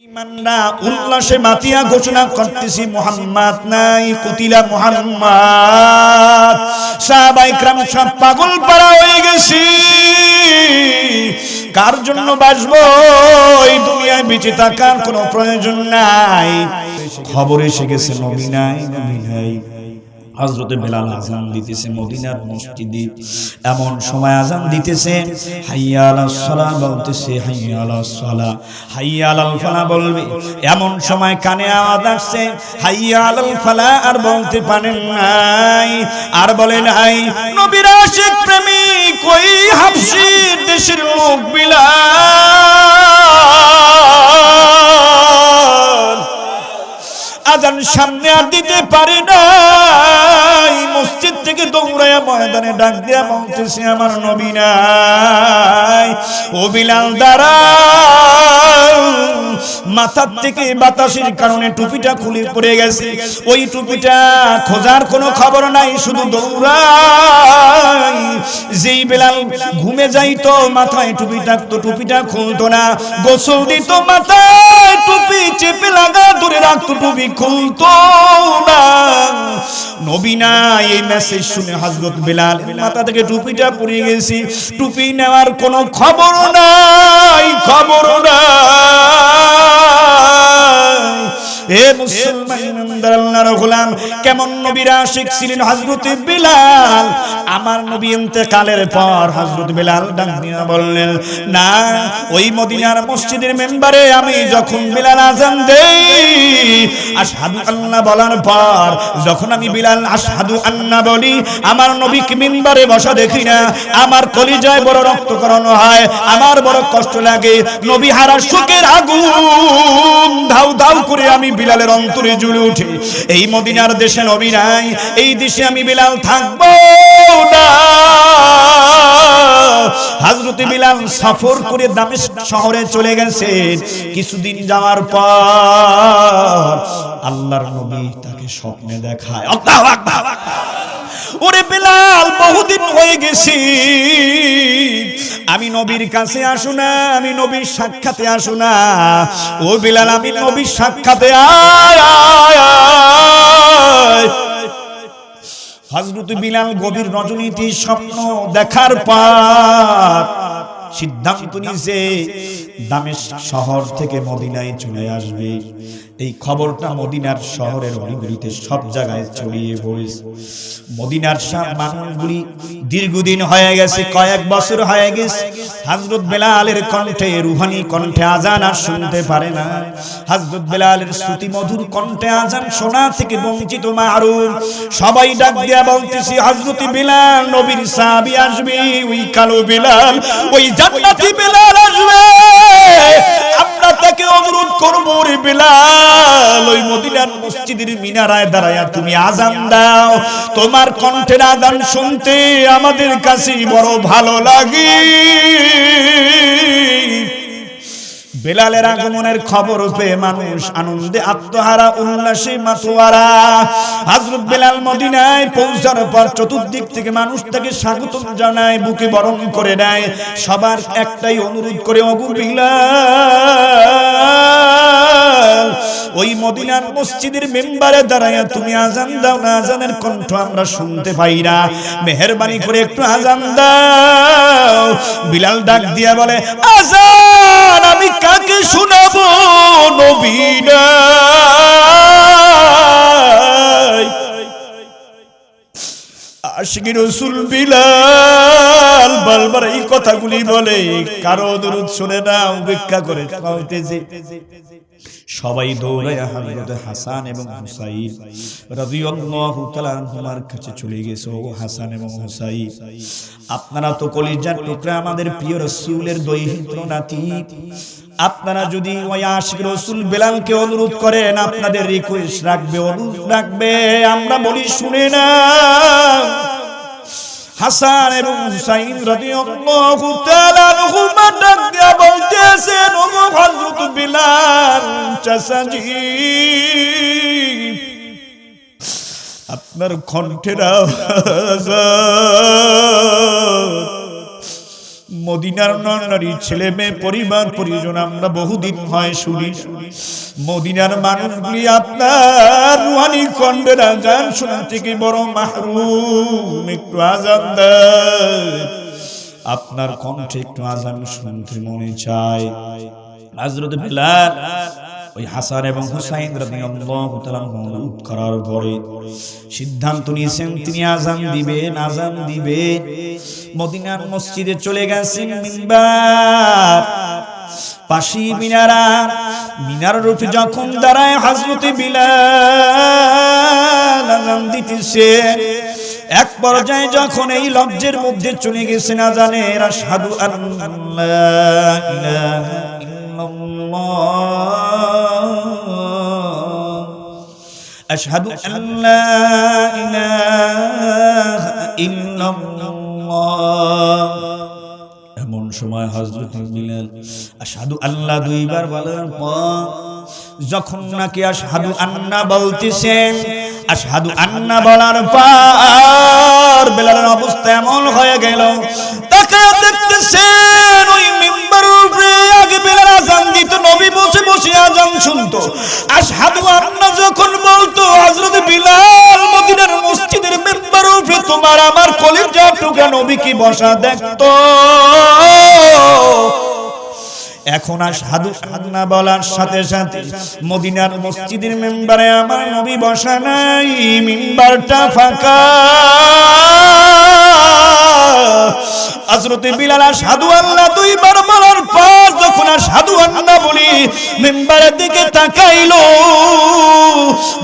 ইমানরা উল্লাসে মাতিয়া ঘোষণা করতেছি মুহাম্মদ নাই, কুতিলা মুহাম্মদ। সাহাবায়ে کرام সব পাগল পারা হয়ে গেছি। কার জন্য বাঁচবো? এই দুনিয়ায় বেঁচে থাকার কোনো প্রয়োজন নাই। খবর এসে গেছে নবী নাই, নবী নাই। হযরত বেলাল আযান দিতেছে মদিনার মসজিদে। এমন সময় আযান দিতেছে, হাইয়া আলাস সালাহ বলতেছে, হাইয়া আলাস সালাহ, হাইয়া আলাল ফালাহ বলবে। এমন সময় কানে আওয়াজ আসছে, হাইয়া আলাল ফালাহ, আর বলতে পারেন নাই, আর বলে নাই। নবীর আশিক প্রেমিক ওই হাবশী দেশের লোক বিলাল আজান সামনে আর দিতে পারে নাই। মসজিদ থেকে দৌড়ায়া ময়দানে ডাক দিয়া বলতেছে, আমার নবী নাই। ও বিলাল দাঁড়াও। মাথার থেকে বাতাসের কারণে টুপিটা খুলে পড়ে গেছে। ওই টুপিটা খোঁজার কোনো খবর নাই, শুধু দৌড়াই। যেই বেলাল ঘুমে যাইতো মাথায় টুপি থাকতো, টুপিটা খুলতো না। গোসল দিত মাথায় টুপি চেপে লাগা ধরে রাখতো, টুপি খুলতো না। নবী নাই এই মেসেজ শুনে হযরত বেলাল মাথা থেকে টুপিটা পড়ে গেছে। টুপি নেওয়ার কোনো খবর নাই, খবর নাই। এ মুসলমান ইমানদার আল্লাহর গোলাম, কেমন নবীর আশিক ছিলেন হযরত বেলাল। আমার নবী ইন্তেকালের পর হযরত বেলাল ডাক দিয়া বললেন, না, ওই মদিনার মসজিদের মেম্বারে আমি যখন বেলাল আযান দেই, আশহাদু আল্লাহ বলার পর যখন আমি বেলাল আশহাদু আন্না বলি, আমার নবীকে মিম্বারে বসা দেখি না। আমার কলিজায় বড় রক্তক্ষরণ হয়, আমার বড় কষ্ট লাগে। নবী হারার শোকের আগুন ধাউ ধাউ করে আমি বিলালের অন্তরে জ্বলে উঠে। এই মদিনার দেশে নবী নাই, এই দেশে আমি বিলাল থাকবো না। হযরত বিলাল সফর করে দামেস্ক শহরে চলে গেছেন। কিছুদিন যাওয়ার পর আল্লাহর নবী তাকে স্বপ্নে দেখায়। আল্লাহু আকবার। ওরে বিলাল, বহুদিন হয়ে গেছে, আমি নবীর কাছে আসু না, আমি নবীর সাক্ষাতে আসু না। ও বিলাল, আমি নবীর সাক্ষাতে আয়। হযরত বিলাল গভীর রজনীতে স্বপ্ন দেখার পর সিদ্ধান্ত নিয়েছে দামেস্ক শহর থেকে মদিনায় চলে আসবে। এই খবরটা মদিনার শহরের অলিগলিতে সব জায়গায় ছড়িয়ে পড়েছে। মদিনার সব মানুষগুলি দীর্ঘদিন হয়ে গেছে, কয়েক বছর হয়ে গেছে, হযরত বেলালের কণ্ঠে, রুহানি কণ্ঠে আযান আর শুনতে পারে না। হযরত বেলালের শ্রুতি মধুর কণ্ঠে আযান শোনা থেকে বঞ্চিত মাহরুম। সবাই ডাক দিয়া বলতেছে, হযরত বেলাল নবীর সাহাবী আসবে, ওই কালো বেলাল, ওই জান্নাতি বেলাল আসবে, আমরা তাকে অনুরোধ করব, রে বেলাল ওই মদিনার মসজিদের মিনারায় দাঁড়ায়া তুমি আযান দাও। তোমার কণ্ঠের আযান শুনতে আমাদের কাছে বড় ভালো লাগে। বেলালের আগমনের খবর পেয়ে মানুষ আনন্দে আত্মহারা, উল্লাসে মাতোয়ারা। হযরত বেলাল মদিনায় পৌঁছার পর চতুর্দিক থেকে মানুষ তাকে স্বাগতম জানায়, বুকে বরণ করে নেয়। সবার একটাই অনুরোধ করে, ওগো বেলাল, ওই মদিনার মসজিদের মেম্বারে দাঁড়ায়া তুমি আযান দাও না, আযানের কণ্ঠ আমরা শুনতে পাই না, মেহেরবানি করে একটু আযান দাও। বিলাল ডাক দিয়া বলে, আযান আমি কাকে শোনাবো? নবী নাই। আশিকি রাসূল বিলাল বারবার এই কথাগুলি বলে, কারো দরুদ শুনে না, উপেক্ষা করে চলতেছে। সবাই দৌড়ায় হযরত হাসান এবং হুসাইন রাদিয়াল্লাহু তাআলা আনহুমার কাছে চলে গেছে। ও হাসান এবং হুসাইন, আপনারা তো কলিজার টুকরা, আমাদের প্রিয় রাসূলের দৈহিত্র নাতি। আপনারা যদি ওই আশিক রাসূল বেলালকে অনুরোধ করেন, আপনাদের রিকোয়েস্ট রাখবে, অনুরোধ রাখবে, আমরা বলি শুনে না। হাসান এবং হুসাইন রাদিয়াল্লাহু তাআলা আনহুমা ডাক দিয়া বলতেছেন, ওগো হযরত বিলাল চাচাজি, আপনার কণ্ঠের আওয়াজ মদিনার নরনারী ছেলে মেয়ে পরিবার পরিজন আমরা বহুদিন হয় শুনি মদিনার মানুষগুলি আপনার রুহানি কণ্ঠের আজান শোনা থেকে বড় মাহরুম। একটু আজান দেয়, আপনার কণ্ঠে একটু আজান শুনতে মনে চায়। হযরত বিলাল ওই হাসান এবং হুসাইন রাদিয়াল্লাহু তাআলা মওত করার পরে সিদ্ধান্ত নিয়েছেন তিনি আজান দিবেন। মদিনার মসজিদে চলে গেছেন, মিম্বার পাশি মিনারের উপরে যখন দাঁড়ায় হযরত বিলাল আজান দিতেছে, এক পর্যায়ে যখন এই লজ্জের মধ্যে চলে গেছেন আজানের, আশহাদু আল্লা ইলাহা আশহাদু আল্লা ইলাহা ইল্লাল্লাহ। এমন সময় হযরত বিলাল আশহাদু আল্লাহ দুইবার বলার পর যখন নাকি আশহাদু আন্না বলতেছেন, আশহাদু আন্না বলার পর বিলালের অবস্থা এমন হয়ে গেল, তাকে দেখতেছেন ওই মিম্বারের উপরে আগে বিলাল আযান দিত, নবী বসে বসে আযান শুনতো। আশহাদু আন্না যখন বলতো হযরত বিলাল মদিনার মসজিদের মিম্বারের উপরে তোমার আমার কলিজার টুকরা নবী কি বসা দেখতো। এখন আশহাদু আন্না বলার সাথে সাথে মদিনার মসজিদের মিম্বারে আমার নবী বসা নাই, মিম্বারটা ফাঁকা। হযরত বিলাল আশহাদু আল্লাহ দুইবার বলার পর যখন আশহাদু আন্না বলি মিম্বারের দিকে তাকাইলো,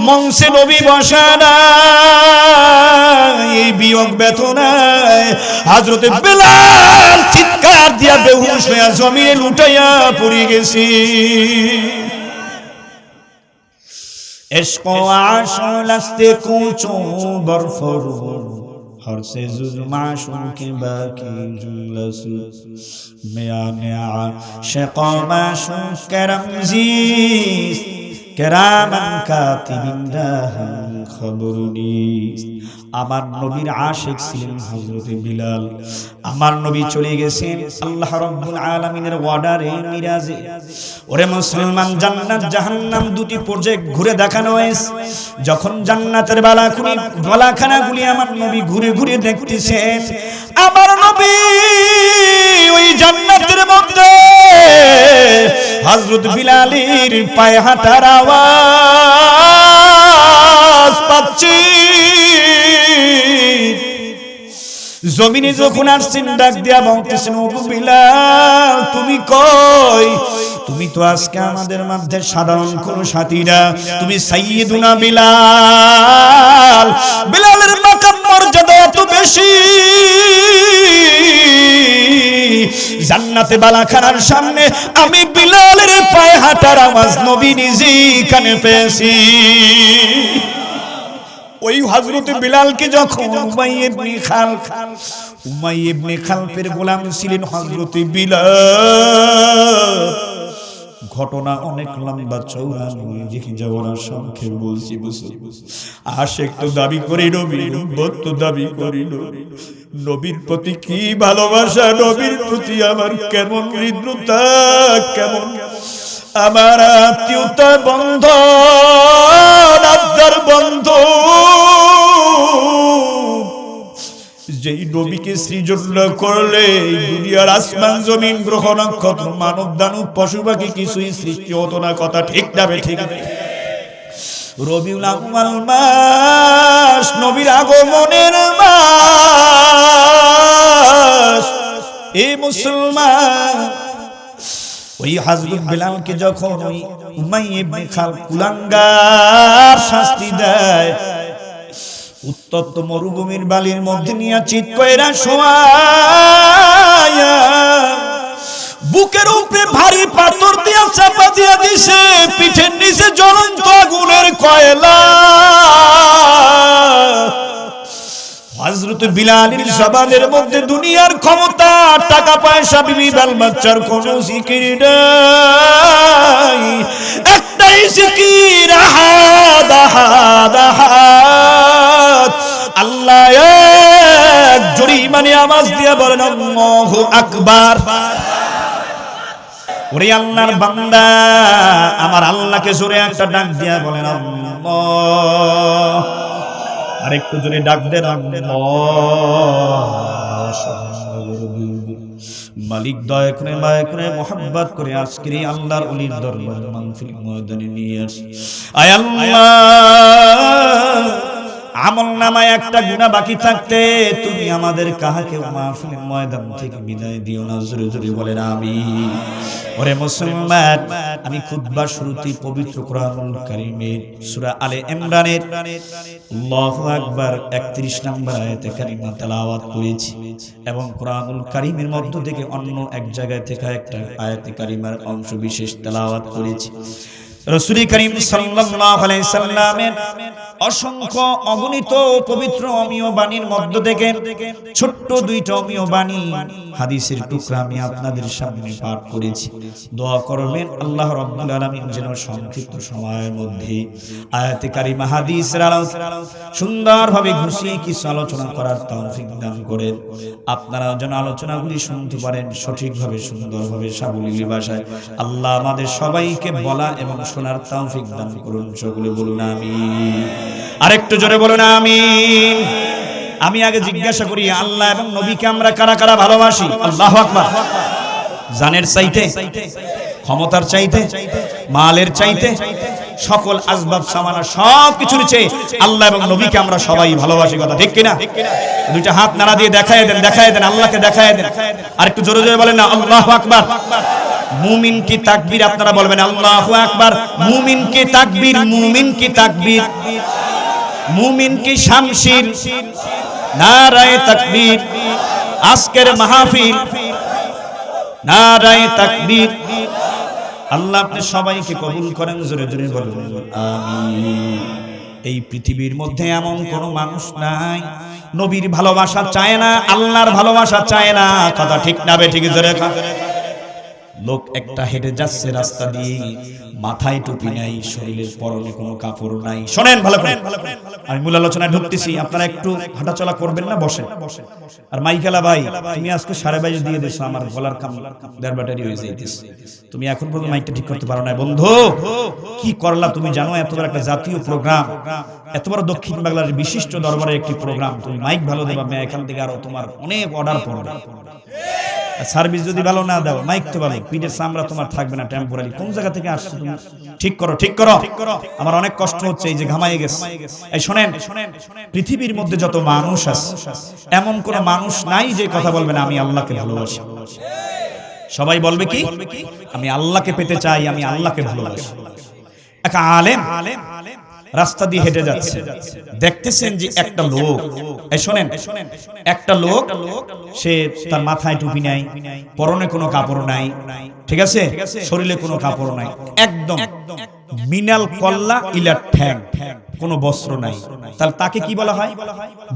মঞ্চে নবী বসা নাই। এই বিয়োগ বেদনায় হযরত বিলাল চিৎকার দিয়া বেহুশ হয়ে জমিনে লুটাইয়া পড়ে গেছি। इश्क़ व आशो लस्ते कूचो बरफरू हर से जुज माशूक़ बाकी जुलसु मियाने आशिक़ माशूक़ करमज़ीस কেরামান কাতিবিন রাহান খবর নিস। আমার নবীর আশিক ছিলেন হযরত বিলাল। আমার নবী চলে গেছেন আল্লাহ রাব্বুল আলামিনের অর্ডারে মিরাজে। ওরে মুসলমান, জান্নাত জাহান্নাম দুটি প্রজেক্ট ঘুরে দেখানো হয়েছে। যখন জান্নাতের বালাখানাগুলি আমার নবী ঘুরে ঘুরে দেখতেছেন, আমার নবী ওই জান্নাতের মধ্যে হযরত বিলালের পায়ে হাঁটার আওয়াজ পাচ্ছি। জমিনে যখন আসছেন ডাক দিয়া বলতেছেন, ও বিলাল তুমি কই? তুমি তো আজকে আমাদের মধ্যে সাধারণ কোন সাথী না, তুমি সাইয়্যিদুনা বিলাল। বিলালের মাকাম মর্যাদা এত বেশি, জান্নাতে বালাখানার সামনে আমি বিলালের পায়ে হাঁটার আওয়াজ নবী নিজেই কানে পেয়েছি। ওই হযরত বিলালকে যখন উমাইয়া ইবনে খালফের গোলাম ছিলেন হযরত বিলাল। ঘটনা অনেক লম্বা চওড়া, দেখে যাওয়ার সংক্ষেপ বলছি। আশিক তো দাবি করি নবী, উম্মত তো দাবি করি নবী। নবীর প্রতি কি ভালোবাসা, নবীর প্রতি আমার কেমন হৃদ্রতা, কেমন আমার আত্মীয়তা বন্ধন, আত্মার বন্ধন। যেই নবীকে সৃজন করলে দুনিয়ার আসমান জমিন গ্রহ নক্ষত্র মানব দানব পশু পাখি কিছুই সৃষ্টি হতো না। কথা ঠিক না ঠিক? রবিউল আউয়াল মাস নবীর আগমনের মাস। এই মুসলমান, ওই হযরত বিলালকে যখন ওই উমাইয়া ইবনে খালফ কুলাঙ্গার শাস্তি দেয়, উত্তপ্ত মরুভূমির বালির মধ্যে নিয়ে চিৎ কইরা শোয়ায়া বুকের উপরে ভারী পাথর দিয়া চাপা দিয়া দিছে, পিঠের নিচে জ্বলন্ত আগুনের কয়লা। হযরত বিলালের জবানের মধ্যে দুনিয়ার ক্ষমতা, টাকা পয়সা, বিবি বাল বাচ্চার কোন জিকির নাই, একটাই জিকির আহাদ আহাদ আহাদ। আল্লাহ এক জোরে ইমানি আওয়াজ দিয়া দিয়ে বলেন আল্লাহু আকবার। ওরে আল্লাহর বান্দা, আমার আল্লাহকে জোরে একটা ডাক দিয়া বলেন আল্লাহ। আরেকটু জোরে ডাক দেন আল্লাহ। মালিক দয়া করে মায়া করে মোহাব্বত করে আজকের এই আল্লাহর ওলির দরবারে মাহফিল ময়দানে নিয়ে আসি। আয় আল্লাহ, আমল নামায় একটা গুনাহ বাকি থাকতে তুমি আমাদের কাহাকে মাহফিল ময়দান থেকে বিদায় দিও না। জোরে জোরে বলেন আমিন। ওরে মুসলমান, আমি খুতবার শুরুতে পবিত্র কোরআনুল কারীমের সূরা আলে ইমরানের আল্লাহু আকবার 31 নম্বর আয়াতে কারিমা তেলাওয়াত করেছি এবং কোরআনুল কারীমের মধ্য থেকে অন্য এক জায়গায় থেকে একটা আয়াতে কারিমার অংশ বিশেষ তেলাওয়াত করেছি। রাসূল করিম সাল্লাল্লাহু আলাইহি সাল্লামের অসংখ্য অগণিত পবিত্র অমীয় বাণীর মধ্য থেকে ছোট্ট দুইটা অমীয় বাণী হাদিসের টুকরা আমি আপনাদের সামনে পাঠ করেছি। দোয়া করবেন আল্লাহ রাব্বুল আলামিন যেন সংক্ষিপ্ত সময়ের মধ্যে আয়াতে কারিমা হাদিসের সুন্দরভাবে গুছিয়ে কিছু আলোচনা করার তৌফিক দান করেন। আপনারা যেন আলোচনাগুলি শুনতে পারেন সঠিকভাবে, সুন্দরভাবে, সাবলীল ভাষায়। আল্লাহ আমাদের সবাইকে বলা এবং শোনার তৌফিক দান করুন। সকলে বলুন আমিন। আরেকটু জোরে বলুন আমিন। আমি আগে জিজ্ঞাসা করি, আল্লাহ এবং নবীকে আমরা কারা কারা ভালোবাসি? আল্লাহু আকবার। জানের চাইতে, ক্ষমতার চাইতে, মালের চাইতে, সকল আসবাব সামানা সব কিছুর চেয়ে আল্লাহ এবং নবীকে আমরা সবাই ভালোবাসি। কথা ঠিক কিনা? দুইটা হাত নাড়া দিয়ে দেখায় দেন, দেখায় দেন, আল্লাহকে দেখায় দেন। আর একটু জোরে জোরে বলেন না আল্লাহু আকবার। মুমিন কি তাকবীর? আপনারা বলবেন আল্লাহু আকবার। মুমিন কি তাকবীর? মুমিন কি তাকবীর? মুমিন কি শামশির? নারায়ে তাকবীর। আজকের মাহফিল নারায়ে তাকবীর। আল্লাহ আপনি সবাইকে কবুল করেন। জোরে জোরে বলুন আমিন। এই পৃথিবীর মধ্যে এমন কোন মানুষ নাই নবীর ভালোবাসা চায় না, আল্লাহর ভালোবাসা চায় না। কথা ঠিক না বে ঠিক? জোরে লোক একটা হেঁটে যাচ্ছে রাস্তা দিয়ে, মাথায় টুপি নাই, শরীরের পরনে কোনো কাপড় নাই। শোনেন ভালো করে, আমি মূল আলোচনায় ঢুকতেছি, আপনারা একটু হাঁটাচলা করবেন না, বসেন। আর মাইকেলা ভাই, তুমি আজকে 22.5 দিয়ে দিছো, আমার গলার কাম দেড় ব্যাটারি হয়ে যাইতেছে। তুমি এখন পর্যন্ত মাইকটা ঠিক করতে পারো না। বন্ধু কি করলা তুমি জানো? এত বড় একটা জাতীয় প্রোগ্রাম, এত বড় দক্ষিণ বাংলার বিশিষ্ট দরবারের একটি প্রোগ্রাম, তুমি মাইক ভালো দেবা, এখান থেকে আরো তোমার অনেক অর্ডার পড়বে। সার্ভিস যদি ভালো না দাও, মাইক তো ভালো, পিঠের চামড়া তোমার থাকবে না টেম্পোরারি। কোন জায়গা থেকে আসছো তুমি? ঠিক করো, ঠিক করো। আমার অনেক কষ্ট হচ্ছে, এই যে ঘামাই গেছে। এই শোনেন, পৃথিবীর মধ্যে যত মানুষ আছে এমন কোন মানুষ নাই যে কথা বলবে না আমি আল্লাহকে ভালোবাসি। সবাই বলবে কি? আমি আল্লাহকে পেতে চাই, আমি আল্লাহকে ভালোবাসি। এক আলেম রাস্তা দিয়ে হেঁটে যাচ্ছে, দেখতেছেন যে একটা লোক, এই শোনেন, একটা লোক, সে তার মাথায় টুপি নাই, পরনে কোনো কাপড় নাই, ঠিক আছে, শরীরে কোনো কাপড় নাই, একদম মিনাল কল্লা ইলা ঠ্যাং, কোনো বস্ত্র নাই। তাহলে তাকে কি বলা হয়?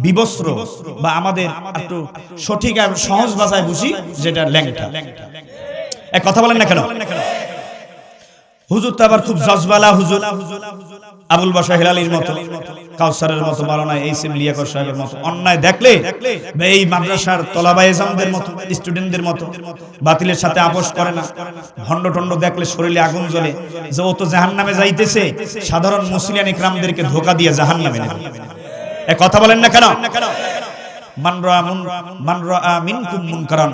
বিবস্ত্র, বা আমাদের একটু সঠিক সহজ ভাষায় বুঝি যেটা ল্যাংটা। এক কথা বলেন না কেন? হুজুর তো আবার খুব জজবালা হুজুর, আবুল বাশা হেলালির মতো, কাউসারের মতো, মাওলানা এইসএম লিয়াকত সাহেবের মতো অন্যায় দেখলে এই মাদ্রাসার তলাবায়ে জামদের মতো, স্টুডেন্টদের মতো বাতিলের সাথে আপোষ করে না। ভণ্ড টন্ড দেখলে শরীরে আগুন জ্বলে, যে ও তো জাহান্নামে যাইতেছে, সাধারণ মুসলিয়ান ইকরামদেরকে ধোঁকা দিয়ে জাহান্নামে নেবে। এই কথা বলেন না কেন? মান রাআ মিনকুম মুনকারান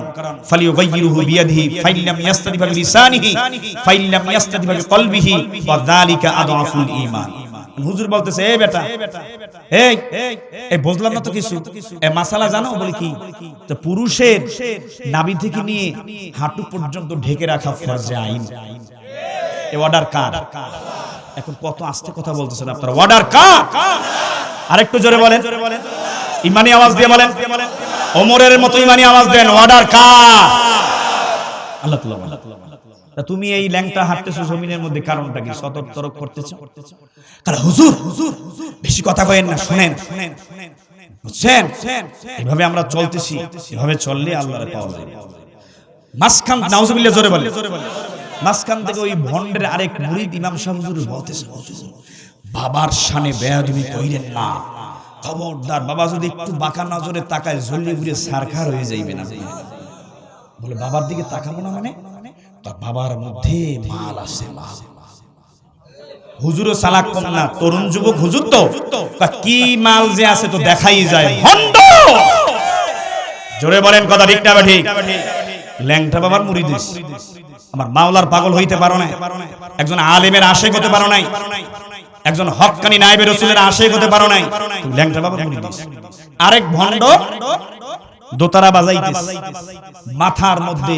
ফালিয়ুগাইয়িরহু বিয়াদিহি ফাইল্লাম ইয়াস্তাতিব বিলিসানিহি ফাইল্লাম ইয়াস্তাতিব বিকলবিহি ওয়া যালিকা আদআফুল ঈমান। হুজুর বলতেছে, এই বেটা, এই বুঝলাম না তো কিছু, এই মাসালা জানো? বলি কি? তো পুরুষের নাভি থেকে নিয়ে হাঁটু পর্যন্ত ঢেকে রাখা ফরজে আইন। এই অর্ডার কার? এখন কত আস্তে কথা বলতেছেন আপনারা, অর্ডার কার? আরেকটু জোরে বলেন, ইমানি আওয়াজ দিয়ে বলেন, ওমরের মতো ইমানি আওয়াজ দেন, অর্ডার কার? আল্লাহ তাআলা। তুমি এই ল্যাংটা হাঁটতেছো জমিনের মধ্যে, কারণটা কি? সতর্ক করতেছো। কারণ হুজুর বেশি কথা কয়েন না, শুনেন, বুঝছেন? এভাবে আমরা চলতেছি, এভাবে চললে আল্লাহর পাওয়া যাবে। মাসখান নাউজুবিল্লাহ জোরে বলেন, মাসখান থেকে ওই ভন্ডের আরেক মুরিদ ইমাম সাহেব হুজুর বলতেছে, বাবার শানে বেয়াদবি কইরেন না, খবরদার বাবা যদি একটু বাঁকা নজরে তাকায় ঝুললে ঘুরে সারখার হয়ে যাইবে না। বলে বাবার দিকে তাকাবো না মানে তার বাবার মধ্যে মাল আছে, মাল। হুজুরও চালাক কম না, তরুণ যুবক হুজুর তো কি মাল যে আছে তো দেখাই যায়। ভণ্ড জোরে বলেন কথা ঠিক না ঠিক? ল্যাংটা বাবার মুরিদ আমার মাওলার পাগল হইতে পারো না, একজন আলেমের আশেক হতে পারো নাই, একজন হক্কানি নায়েবে রাসূলের আশেক হতে পারো নাই, ল্যাংটা বাবার মুরিদ। আরেক ভণ্ড দোতারা বাজাইতেছে মাথার মধ্যে,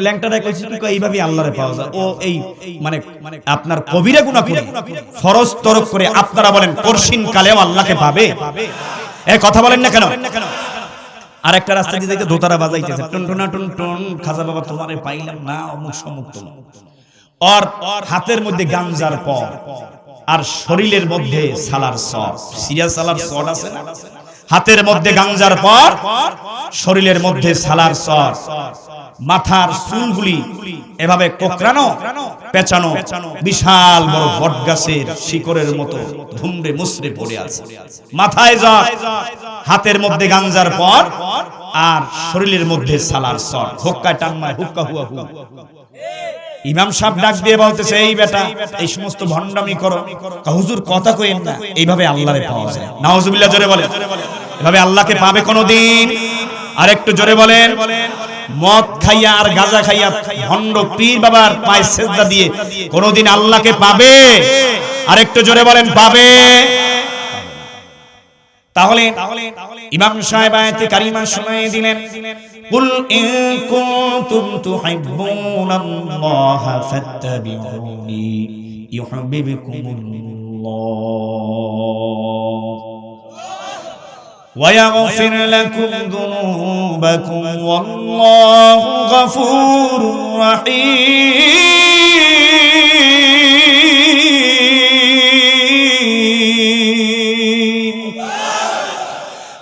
ল্যাংটাটা কইছে কি কয় এইভাবে আল্লাহরে পাওয়া যায়। ও এই মানে আপনার কবিরা গুনাহ করে ফরজ তরক করে আপনারা বলেন করশিন কালেও আল্লাহকে পাবে? এই কথা বলেন না কেন? আরেকটা রাস্তা দিয়ে যাইতে দোতারা বাজাইতেছে টুনটুনা টুনটুন, খাজা বাবা তোমারে পাইলাম না, অমুক সমুক তোমার। আর হাতের মধ্যে গাঞ্জার পর আর শরীরের মধ্যে সালার সর, সিরিয়াস সালার সর আছে না, হাতের মধ্যে গাঞ্জার পর শরীরের মধ্যে সালার সর, মাথার চুলগুলি এভাবে কোকড়ানো পেঁচানো, বিশাল বড় বটগাছের শিকড়ের মতো ধুমড়ে মুসড়ে পড়ে আছে, মাথায় জট, হাতের মধ্যে গাঞ্জার পর আর শরীরের মধ্যে সালার সর, হুক্কা টাম্মায় হুক্কা হুয়া হু। ইমাম সাহেব ডাক দিয়ে বলতেছে এই বেটা এই সমস্ত ভণ্ডামি করো, হুজুর কথা কইেন না, এইভাবে আল্লাহরে পাওয়া যায়। নাউজুবিল্লাহ জোরে বলেন, এভাবে আল্লাহকে পাবে কোনদিন? আরেকটু জোরে বলেন। মদ খাইয়া আর গাঁজা খাইয়া ভণ্ড পীর বাবার পায়ে সেজদা দিয়ে কোনদিন আল্লাহকে পাবে? আরেকটু জোরে বলেন, পাবে? তাহলে ইমাম সাহেব আয়াতে কারিমা শুনিয়ে দিলেন, কুল ইন কুনতুম তুহিব্বুনাল্লাহা ফাত্তাবিউনি ইউহিব্বুকুমুল্লাহ ওয়া ইয়াগফির লাকুম যুনুবাকুম ওয়াল্লাহু গফুরুর রহিম।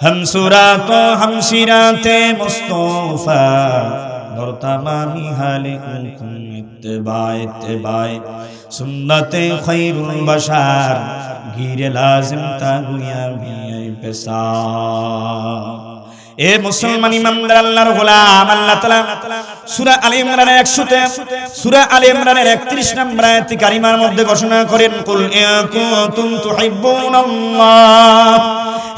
हम सुरातो हम सिराते मुस्तफा और तमामी हाले उनकुम इत्तिबाए इत्तिबाए सुन्नते खैरुल बशर गिरे लाजिम तागुया बिए पेशा। এ মুসলমান ইমানদার আল্লাহর গোলাম, আল্লাহ তাআলা সূরা আলে ইমরানের 100 সূরা আলে ইমরানের 31 নম্বর আয়াতে কারিমার মধ্যে ঘোষণা করেন, কুল ইন কুনতুম তুহিব্বুনাল্লাহ,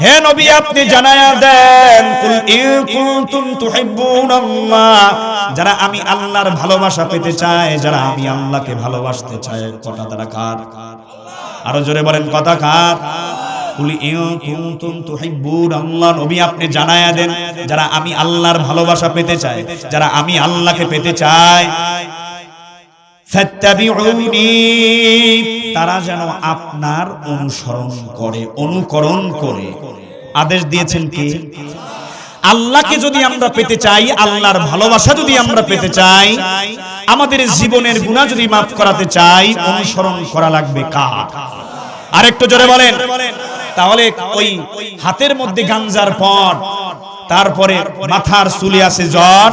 হে নবী আপনি জানায়া দেন, কুল ইন কুনতুম তুহিব্বুনাল্লাহ, যারা আমি আল্লাহর ভালোবাসা পেতে চায়, যারা আমি আল্লাহকে ভালোবাসতে চায়, কথা তারা কার? আরো জোরে বলেন, কথা কার? কুল ইন কুনতুম তুহিব্বুনাল্লাহ, নবী আপনি জানায়া দেন যারা আমি আল্লাহর ভালোবাসা পেতে চায়, যারা আমি আল্লাহকে পেতে চায়, ফাত্তাবিউনি, তারা যেন আপনার অনুসরণ করে, অনুকরণ করে। আদেশ দিয়েছেন কি? আল্লাহকে যদি আমরা পেতে চাই, আল্লাহর ভালোবাসা যদি আমরা পেতে চাই, আমাদের জীবনের গুনাহ যদি মাফ করাতে চাই, অনুসরণ করা লাগবে কার? আরেকটু জোরে বলেন। তাহলে ওই হাতের মধ্যে গাঞ্জার পর, তারপরে মাথার চুলে আছে জট,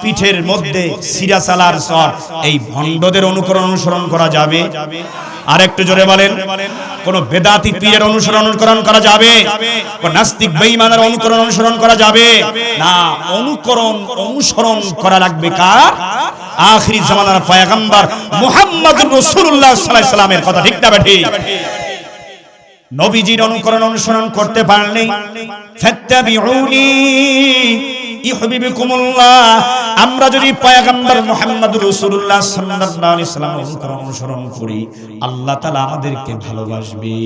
পিঠের মধ্যে সিরা সালার সর, এই ভণ্ডদের অনুসরণ করা যাবে? আরেকটু জোরে বলেন। কোন বেদাতি পীরের অনুসরণ করা যাবে? কোন নাস্তিক বেঈমানের অনুসরণ করা যাবে না। অনুসরণ করা লাগবে কার? আখিরি জামানার পয়গম্বর মুহাম্মদুর রাসূলুল্লাহ সাল্লাল্লাহু আলাইহি সাল্লামের কথা ঠিক না ঠিক? নবীজির অনুসরণ করতে পারলে ফাত্তাবিউনি ইউহিব্বুকুমুল্লাহ, আমরা যদি পয়গম্বর মুহাম্মদুর রাসূলুল্লাহ সাল্লাল্লাহু আলাইহি সাল্লামের অনুসরণ করি, আল্লাহ তাআলা আমাদেরকে ভালোবাসবে।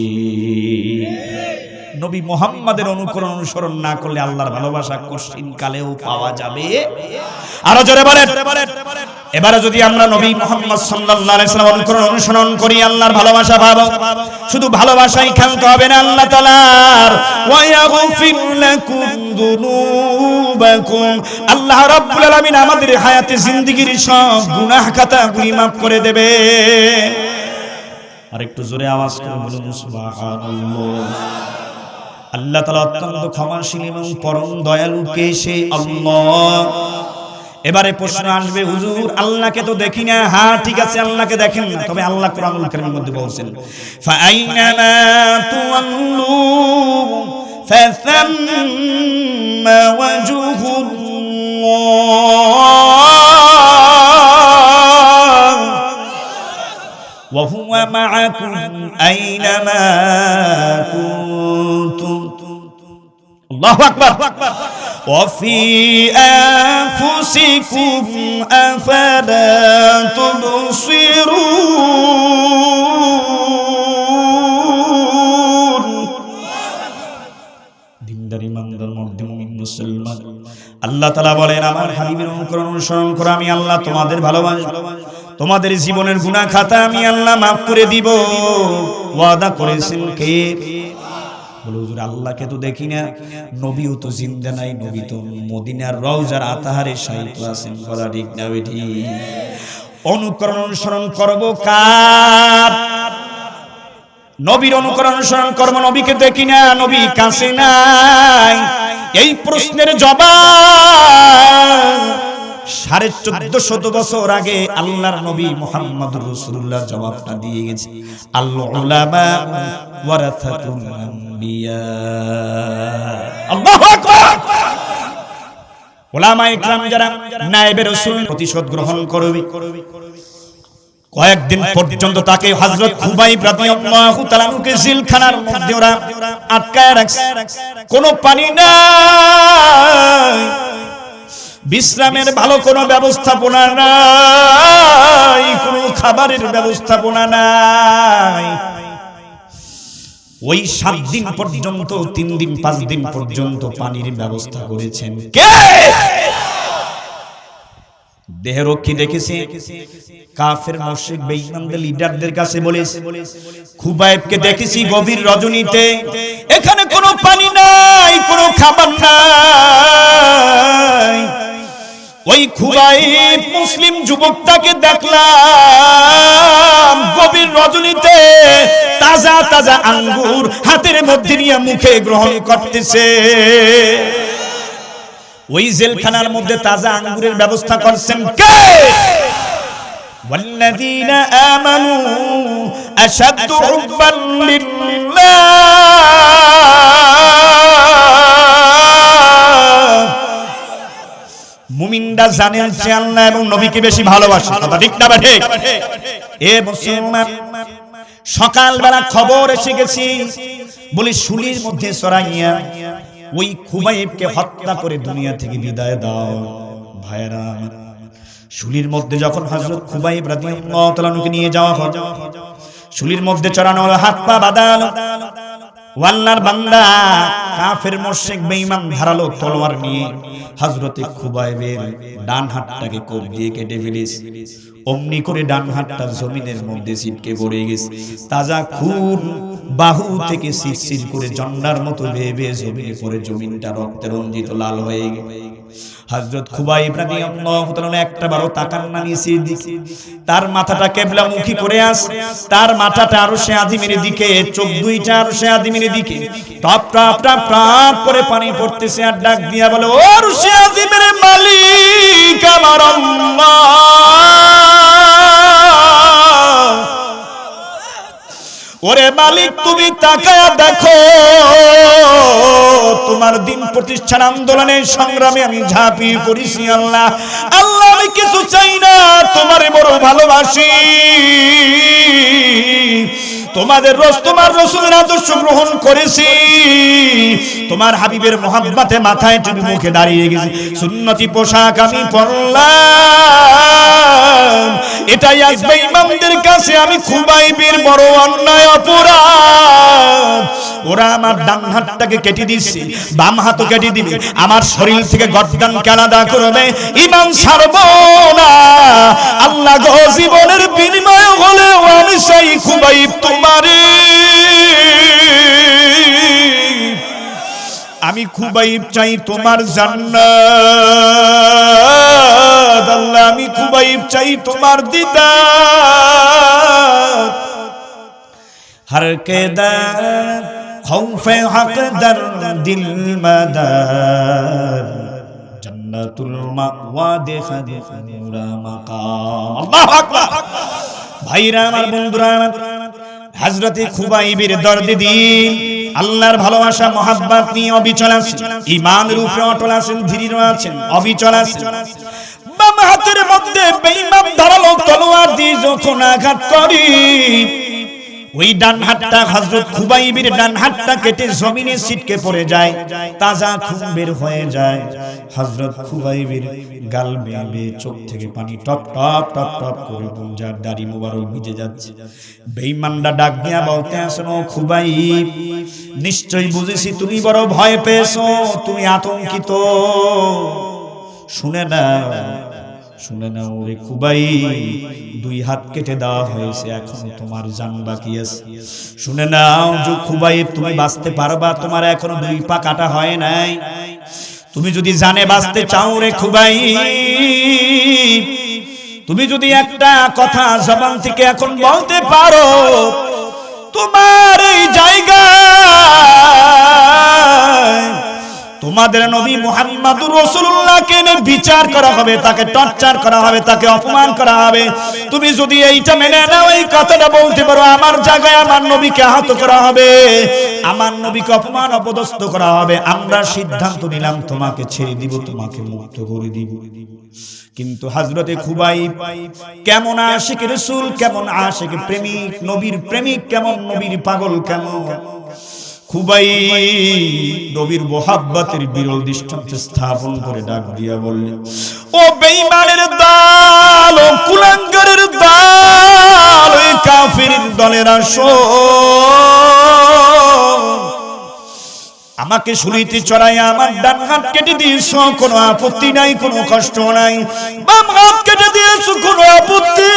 নবী মুহাম্মাদের অনুসরণ না করলে আল্লাহর ভালোবাসা কঠিন কালেও পাওয়া যাবে? আরো জোরে বলেন। এবারে যদি আমরা নবী মুহাম্মদ সাল্লাল্লাহু আলাইহি সাল্লামের অনুসরণ করি, আল্লাহর ভালোবাসা পাবো। শুধু ভালোবাসাই খেলতে হবে না, আল্লাহ তাআলার ওয়া ইয়াগফির লাকুম যুনুবাকুম, আল্লাহ রাব্বুল আলামিন আমাদের হায়াতে জিন্দেগীর সব গুনাহ খাতাগুলি maaf করে দেবে। আরেকটু জোরে আওয়াজ করে বলুন সুবহানাল্লাহ। আল্লাহ তাআলা অত্যন্ত ক্ষমাশীল এবং পরম দয়ালু কে? সে আল্লাহ। এবারে প্রশ্ন আসবে, হুজুর আল্লাহকে তো দেখি না। হ্যাঁ ঠিক আছে, আল্লাহকে দেখেন না, তবে আল্লাহ কোরআনুল কারীমের মধ্যে বলছেন ফাআইনামা তুওয়াল্লু ফাসাম্মা ওয়াজহুল্লাহ ওয়া হুয়া মাআকুম আইনামা কুনতুম। আল্লাহু আকবার। وفي أنفسكم أفلا تبصرون। দিনদার ইমানদার মর্দে মুমিন মুসলমান, আল্লাহ তাআলা বলেন আমার হাবিবের অনুসরণ করো, আমি আল্লাহ তোমাদের ভালোবাসব, তোমাদের জীবনের গুনাহ খাতা আমি আল্লাহ maaf করে দিব। ওয়াদা করেছেন কে? বলে হুজুর আল্লাহকে তো দেখি না, নবীও তো জিন্দা নাই, নবী তো মদিনার রওজার আতাহারে শায়িত আছেন। বলা ঠিক না বেঠি? অনুসরণ করব কার? নবীর অনুসরণ করব, নবীকে দেখি না, নবী কাছে নাই। এই প্রশ্নের জবাব 1450 বছর আগে আল্লাহর নবী মুহাম্মদুর রাসূলুল্লাহ জবাবটা দিয়ে গেছে। আল উলামা ওয়ারাসাতুল আম্বিয়া। আল্লাহু আকবার। উলামায়ে কিরাম যারা নায়েবে রাসূল প্রতিশোধ গ্রহণ করবে, কয়েকদিন পর্যন্ত তাকে হযরত খুবাইব রাদিয়াল্লাহু তাআলা কে জিলখানার মধ্যে ওরা আটকায় রাখছে। কোনো পানি নাই, বিশ্রামের ভালো কোনো ব্যবস্থাপনা নাই, কোনো খাবারের ব্যবস্থাপনা নাই। ওই 7 দিন পর্যন্ত, 3 দিন 5 দিন পর্যন্ত পানির ব্যবস্থা করেছেন কে? দেহরক্ষী দেখেছে, কাফের মুশরিক বেঈমানদের লিডারদের কাছে বলেছে, খুবাইবকে দেখেছি গভীর রজনীতে, এখানে কোনো পানি নাই, কোনো খাবার নাই। ওই খুবাইব মুসলিম যুবকটাকে দেখলাম গভীর রজনীতে তাজা তাজা আঙ্গুর হাতের মধ্যে নিয়ে মুখে গ্রহণ করতেছে। ওই জেলখানার মধ্যে তাজা আঙ্গুরের ব্যবস্থা করছেন কে? ওয়াল্লাযীনা আমানু আশাদ্দু হুব্বান লিল্লাহ। মুমিনরা জানেন যে আল্লাহ এবং নবীকে বেশি ভালোবাসে। কথা ঠিক না ঠিক? এ মুসলমান, সকালবেলা খবর এসে গেছে, বলি শুলির মধ্যে চড়াইয়া ওই খুবাইবকে হত্যা করে দুনিয়া থেকে বিদায় দাও। ভাইরা, শুলির মধ্যে যখন হযরত খুবাইব রাদিয়াল্লাহু তাআলা কে নিয়ে যাওয়া হয়, শুলির মধ্যে চড়ানো হলো, হাত পা বাঁধানো। আল্লাহর বান্দা কাফের মুশরিক বেঈমান ধারালো তলোয়ার নিয়ে হযরতে খুবাইবের ডান হাতটাকে কোপ দিয়ে কেটে ফেলেছে। অমনি করে ডান হাতটা জমিনের মধ্যে ছিটকে পড়ে গেছে। তাজা খুন বাহু থেকে শিরশির করে জন্নার মতো বেয়ে বেয়ে জমিনে পড়ে জমিনটা রক্তে রঞ্জিত লাল হয়ে গেছে। হযরত খুবাইব রাদিয়াল্লাহু তাআলা একটা বারও তাকান না নিচের দিকে, তার মাথাটা কিবলামুখী করে আছে, তার মাথাটা আরশে আযীমের দিকে, চোখ দুইটা আরশে আযীমের দিকে, টপ টপ টপ টপ করে পানি পড়তেছে। আর ডাক দিয়া বলে, ও আরশে আযীমের মালিক আমার আল্লাহ, ওরে মালিক তুমি তাকায়া দেখো, তোমার দিন প্রতিষ্ঠান আন্দোলনের সংগ্রামে আমি ঝাঁপিয়ে পড়েছি। আল্লাহ আল্লাহ আমি কিছু চাই না, তোমারে বড় ভালোবাসি, তোমার রাসূলের আদর্শ গ্রহণ করেছি, তোমার হাবিবের মহব্বতে মাথায় টুপি মুখে দাঁড়িয়ে গেছি, সুন্নতি পোশাক আমি পরলাম। এটাই আজ বেঈমানদের কাছে আমি খুবাইবের বড় অন্যায় অপরাধ। ওরা আমার ডান হাতটাকে কেটে দিচ্ছে, বাম হাতও কেটে দিবে, আমার শরীর থেকে গর্দানকে আলাদা করবে, ঈমান ছাড়ব না। আল্লাহ গো, জীবনের বিনিময় হলেও আমি চাই খুবাইব তোমারে, আমি খুবাইব চাই তোমার জান্নাত। আল্লাহ আমি খুবাইব চাই তোমার দিদার। हर के दर खौफ हक दर दिल मदर, जन्नत জান্নাতুল মাওয়া দেখুরা মাকাম। আল্লাহু আকবার। ভাইরা আমার, বন্ধুরা আমার, হযরতে খুবাইবের দর্দে দিন আল্লাহর ভালোবাসা মহাব্বত নিয়ে অবিচল আছেন, ঈমানের উপরে অটল আছেন, দৃঢ় আছেন, অবিচল আছেন। বাম হাতের মধ্যে বেঈমান ধারালো তলোয়ার দিয়ে যখন আঘাত করে, ওই ডান হাতটা হযরত খুবাইবের ডান হাতটা কেটে জমিনে ছিটকে পড়ে যায়, তাজা খুন বের হয়ে যায়। হযরত খুবাইবের গাল বেয়ে চোখ থেকে পানি টপ টপ টপ টপ করে যার দাড়ি মোবারক ভিজে যাচ্ছে। বেঈমানরা ডাক দিয়া বলতে আসেন, ও খুবাইব, নিশ্চয়ই বুঝেছি তুমি বড় ভয় পেয়েছো, তুমি আতঙ্কিত। শুনে নাও রে খুবাইব, দুই হাত কেটে দেওয়া হয়েছে, এখন তোমার জান বাকি আছে। শুনে নাও যে খুবাইব, তুমি বাঁচতে পারবা, তোমার এখনো দুই পা কাটা হয় নাই। তুমি যদি জানে বাঁচতে চাও রে খুবাইব, তুমি যদি একটা কথা জবান থেকে এখন বলতে পারো, তোমার এই জায়গায় তোমাদের নবী মুহাম্মদুর রাসূলুল্লাহকে বিচার করা হবে, তাকে টর্চার করা হবে, তাকে অপমান করা হবে। তুমি যদি এইটা মেনে নাও, এই কথাটা বলতে পারো, আমার জায়গায় আমার নবীকে আহত করা হবে, আমার নবীকে অপমান অপদস্থ করা হবে, আমরা সিদ্ধান্ত নিলাম তোমাকে ছেড়ে দিব, তোমাকে মুক্ত করে দিব। কিন্তু হযরতে খুবাইব কেমন আশিক রাসূল, কেমন আশিক প্রেমিক, নবীর প্রেমিক কেমন, নবীর পাগল কেমন। খুবাইব নবীর মুহাব্বতের বিরল দৃষ্টান্ত স্থাপন করে ডাক দিয়া বললেন, ও বেঈমানের দল, ও কুলাঙ্গারের দল, ওই কাফিরের দলেরা শোন, আমাকে শুনিতে চড়াইয়া আমার ডান হাত কেটে দিয়েছ, কোনো আপত্তি নাই, কোনো কষ্ট নাই। বাম হাত কেটে দিয়েছ, কোনো আপত্তি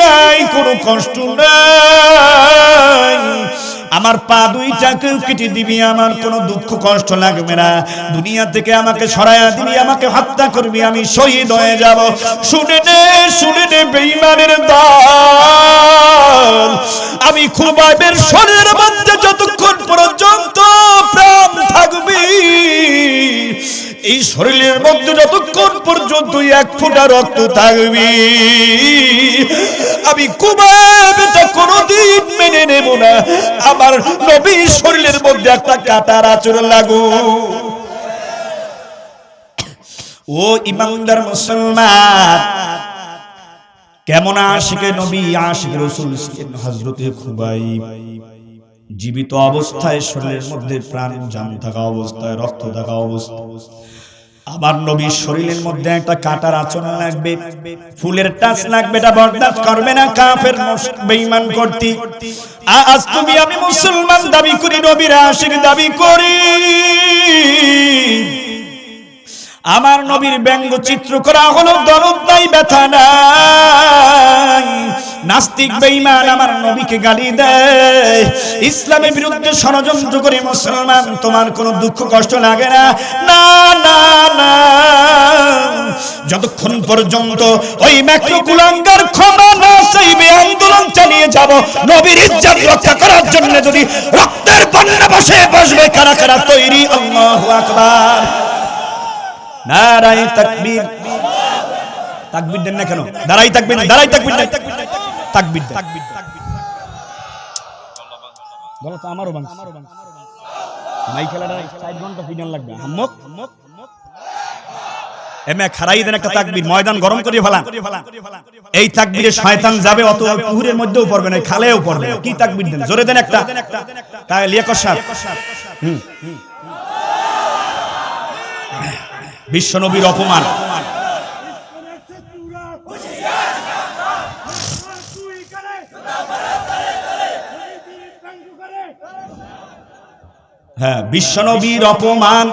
নাই, কোনো কষ্ট নাই। আমার পা দুইটাকে কেটে দিবি, আমার কোনো দুঃখ কষ্ট লাগবে না। দুনিয়া থেকে আমাকে সরাইয়া দিবি, আমাকে হত্যা করবি, আমি শহীদ হয়ে যাব। শুনে নে বেঈমানের দল, আমি খুবাইবের শরীরের মধ্যে যতক্ষণ পর্যন্ত প্রাণ থাকবি, এই শরীরের মধ্যে যতক্ষণ পর্যন্ত এক ফোঁটা রক্ত থাকবি, আমি খুবাইব এটা কোনোদিন মেনে নেব না। আমার নবীর শরীরের মধ্যে একটা কাঁটার আঁচড় লাগু। ও ইমানদার মুসলমান, কেমন আশিকে নবী, আশিক রাসূল ছিলেন হযরতে খুবাইব। জীবিত অবস্থায় শরীরের মধ্যে প্রাণ জান থাকা অবস্থায়, রক্ত থাকা অবস্থায় আমার নবীর শরীরের মধ্যে একটা কাঁটার আঁচড় লাগবে, ফুলের টাচ লাগবে, এটা বরদাস্ত করবে না কাফের বেঈমান করতি। আজ তুমি আমি মুসলমান দাবি করি, নবীর আশিক দাবি করি, আমার নবীর ব্যঙ্গ চিত্র করা হলো, দরদ নাই, ব্যথা নাই। নাস্তিক বেঈমান আমার নবীকে গালি দেয়, ইসলামের বিরুদ্ধে ষড়যন্ত্র করে, মুসলমান তোমার কোনো দুঃখ কষ্ট লাগে না? না না না, যতক্ষণ পর্যন্ত ওই ম্যাক্রো কুলাঙ্গার ক্ষমা না চাইবে, আন্দোলন চালিয়ে যাব নবীর ইজ্জত রক্ষা করার জন্য। যদি রক্তের বন্যা বসবে, কারা কারা তৈরি? আল্লাহু আকবার, নারায়ে তাকবীর। তাকবীর দেন না কেন? দাঁড়াই তাকবীর, দাঁড়াই তাকবীর, তাকবীর দেন। বলো তো আমারও বাংলা মাই খেলাটা 4 ঘন্টা ফিনাল লাগবে। হাম্মক এমে খারাই দেন একটা তাকবীর, ময়দান গরম করে ফেলান। এই তাকবীরে শয়তান যাবে, অত পুহুরের মধ্যেও পড়বে না, খালেও পড়বে না। কি তাকবীর দেন? জোরে দেন একটা। তাই লিয়াকত সাহেব, বিশ্বনবীর অপমান, হ্যাঁ বিশ্বনবীর অপমান,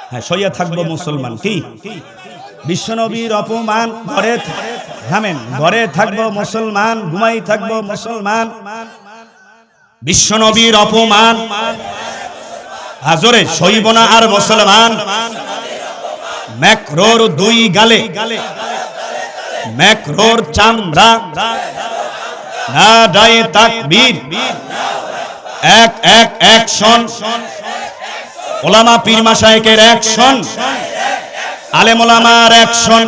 হ্যাঁ সইয়া থাকবো মুসলমান। কি বিশ্বনবীর অপমান? ঘরে থামেন, ঘরে থাকবো মুসলমান, ঘুমাই থাকবো মুসলমান। বিশ্বনবীর অপমান হাজরে সইব না আর মুসলমান। ম্যাক্রোর 2 গালে, ম্যাক্রোর চামড়া, নারায়ে তাকবীর, এক অ্যাকশন, ওলামা পীর মাশায়েখের অ্যাকশন, আলেম ওলামার অ্যাকশন,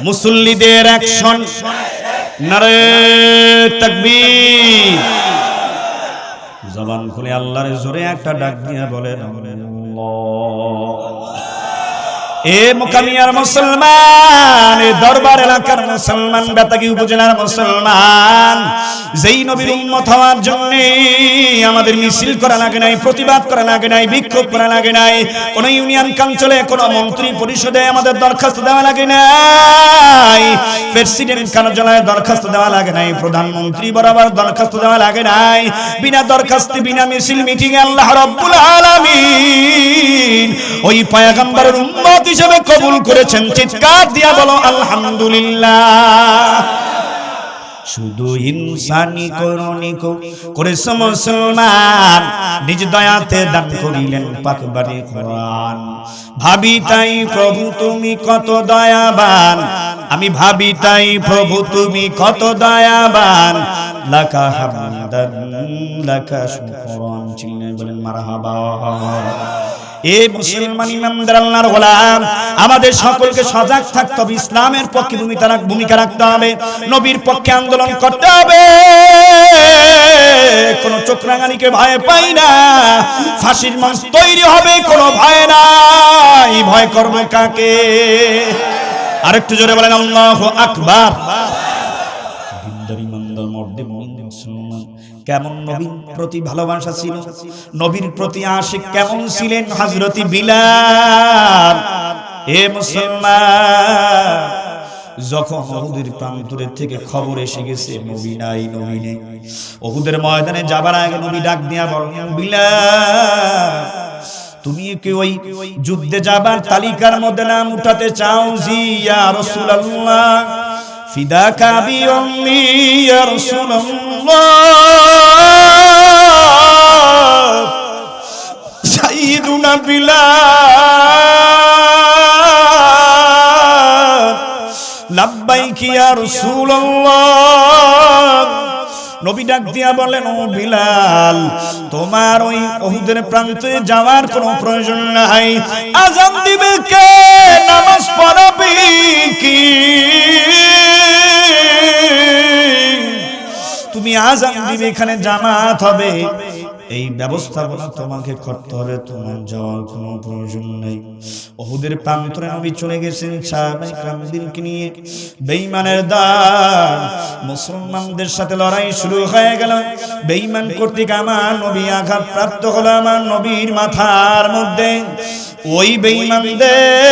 মুসল্লিদের অ্যাকশন, নারে তাকবীর। জবান খুলে আল্লাহর জোরে একটা ডাক দিয়ে বলেন এ মুকামিয়ার মুসলমান, এ দরবার এলাকার মুসলমান, বেতাগী উপজেলার মুসলমান, যেই নবীর উম্মত হওয়ার জন্য আমাদের মিছিল করা লাগে নাই, প্রতিবাদ করা লাগে নাই, বিক্ষোভ করা লাগে নাই, কোন ইউনিয়ন কাউন্সিলে, কোন মন্ত্রী পরিষদে আমাদের দরখাস্ত দেওয়া লাগে নাই, প্রেসিডেন্ট কার্যালয়ে দরখাস্ত দেওয়া লাগে নাই, প্রধানমন্ত্রী বরাবর দরখাস্ত দেওয়া লাগে নাই। বিনা দরখাস্তে, বিনা মিছিল মিটিং এ আল্লাহ রাব্বুল আলামিন ওই পয়গম্বরের উম্মত হিসেবে কবুল করেছেন। চিৎকার দিয়া বলো আলহামদুলিল্লাহ। শুধু ইনসানি করুণী করেছ মুসলমান, নিজ দয়াতে দান করিলেন পাক বাণী কোরআন। ভাবি তাই প্রভু তুমি কত দয়াবান, আমি ভাবি তাই প্রভু তুমি কত দয়াবান। লাকা হামদান লাকা শুকরান, চিল্লায়ে বলেন মারহাবা। এ মুসলমান ইমানদার আল্লাহর গোলাম, আমাদের সকলকে সজাগ থাকতে হবে, ইসলামের পক্ষে ভূমিকা রাখতে হবে, নবীর পক্ষে আন্দোলন করতে হবে। কোন চোখরাঙানিকে ভয় পাই না, ফাঁসির মঞ্চ তৈরি হবে, কোনো ভয় নাই। ভয় করবে কাকে? আরেকটু জোরে বলেন আল্লাহু আকবার। কেমন নবীর প্রতি ভালোবাসা ছিল, নবীর প্রতি আশিক কেমন ছিলেন হযরত বিলাল। এ মুসলমান, যখন উহুদের প্রান্তরে থেকে খবর এসে গেছে নবী নাই, নবী নেই, উহুদের ময়দানে যাবার আগে নবী ডাক দিয়া বলেন বিলাল, তুমি কি ওই যুদ্ধে যাবার তালিকার মধ্যে নাম উঠাতে চাও? জি ইয়া রাসূলুল্লাহ, ফিদাকা বি উম্মি ইয়া রাসূলুল্লাহ, সাইয়্যিদুনা বিলাল, লাব্বাইক ইয়া রাসূলুল্লাহ। নবী ডাক দিয়া বলেন, ও বিলাল, তোমার ওই উহুদের প্রান্তে যাওয়ার কোনো প্রয়োজন নাই। আযান দিবে কে? নামাজ পড়াবে কি? তুমি আযান দিবে, এখানে জামাত হবে, এই ব্যবস্থাপনা তোমাকে করতে হবে, তোমার যাওয়ার কোনো প্রয়োজন নেই। উহুদের প্রান্তরে নবী চলে গেছেন সাহাবায়ে কেরামদেরকে নিয়ে। বেঈমানের দল মুসলমানদের সাথে লড়াই শুরু হয়ে গেল। বেঈমান কর্তৃক আমার নবী আঘাতপ্রাপ্ত হলো আমার নবীর মাথার মধ্যে। ওই বেঈমানদের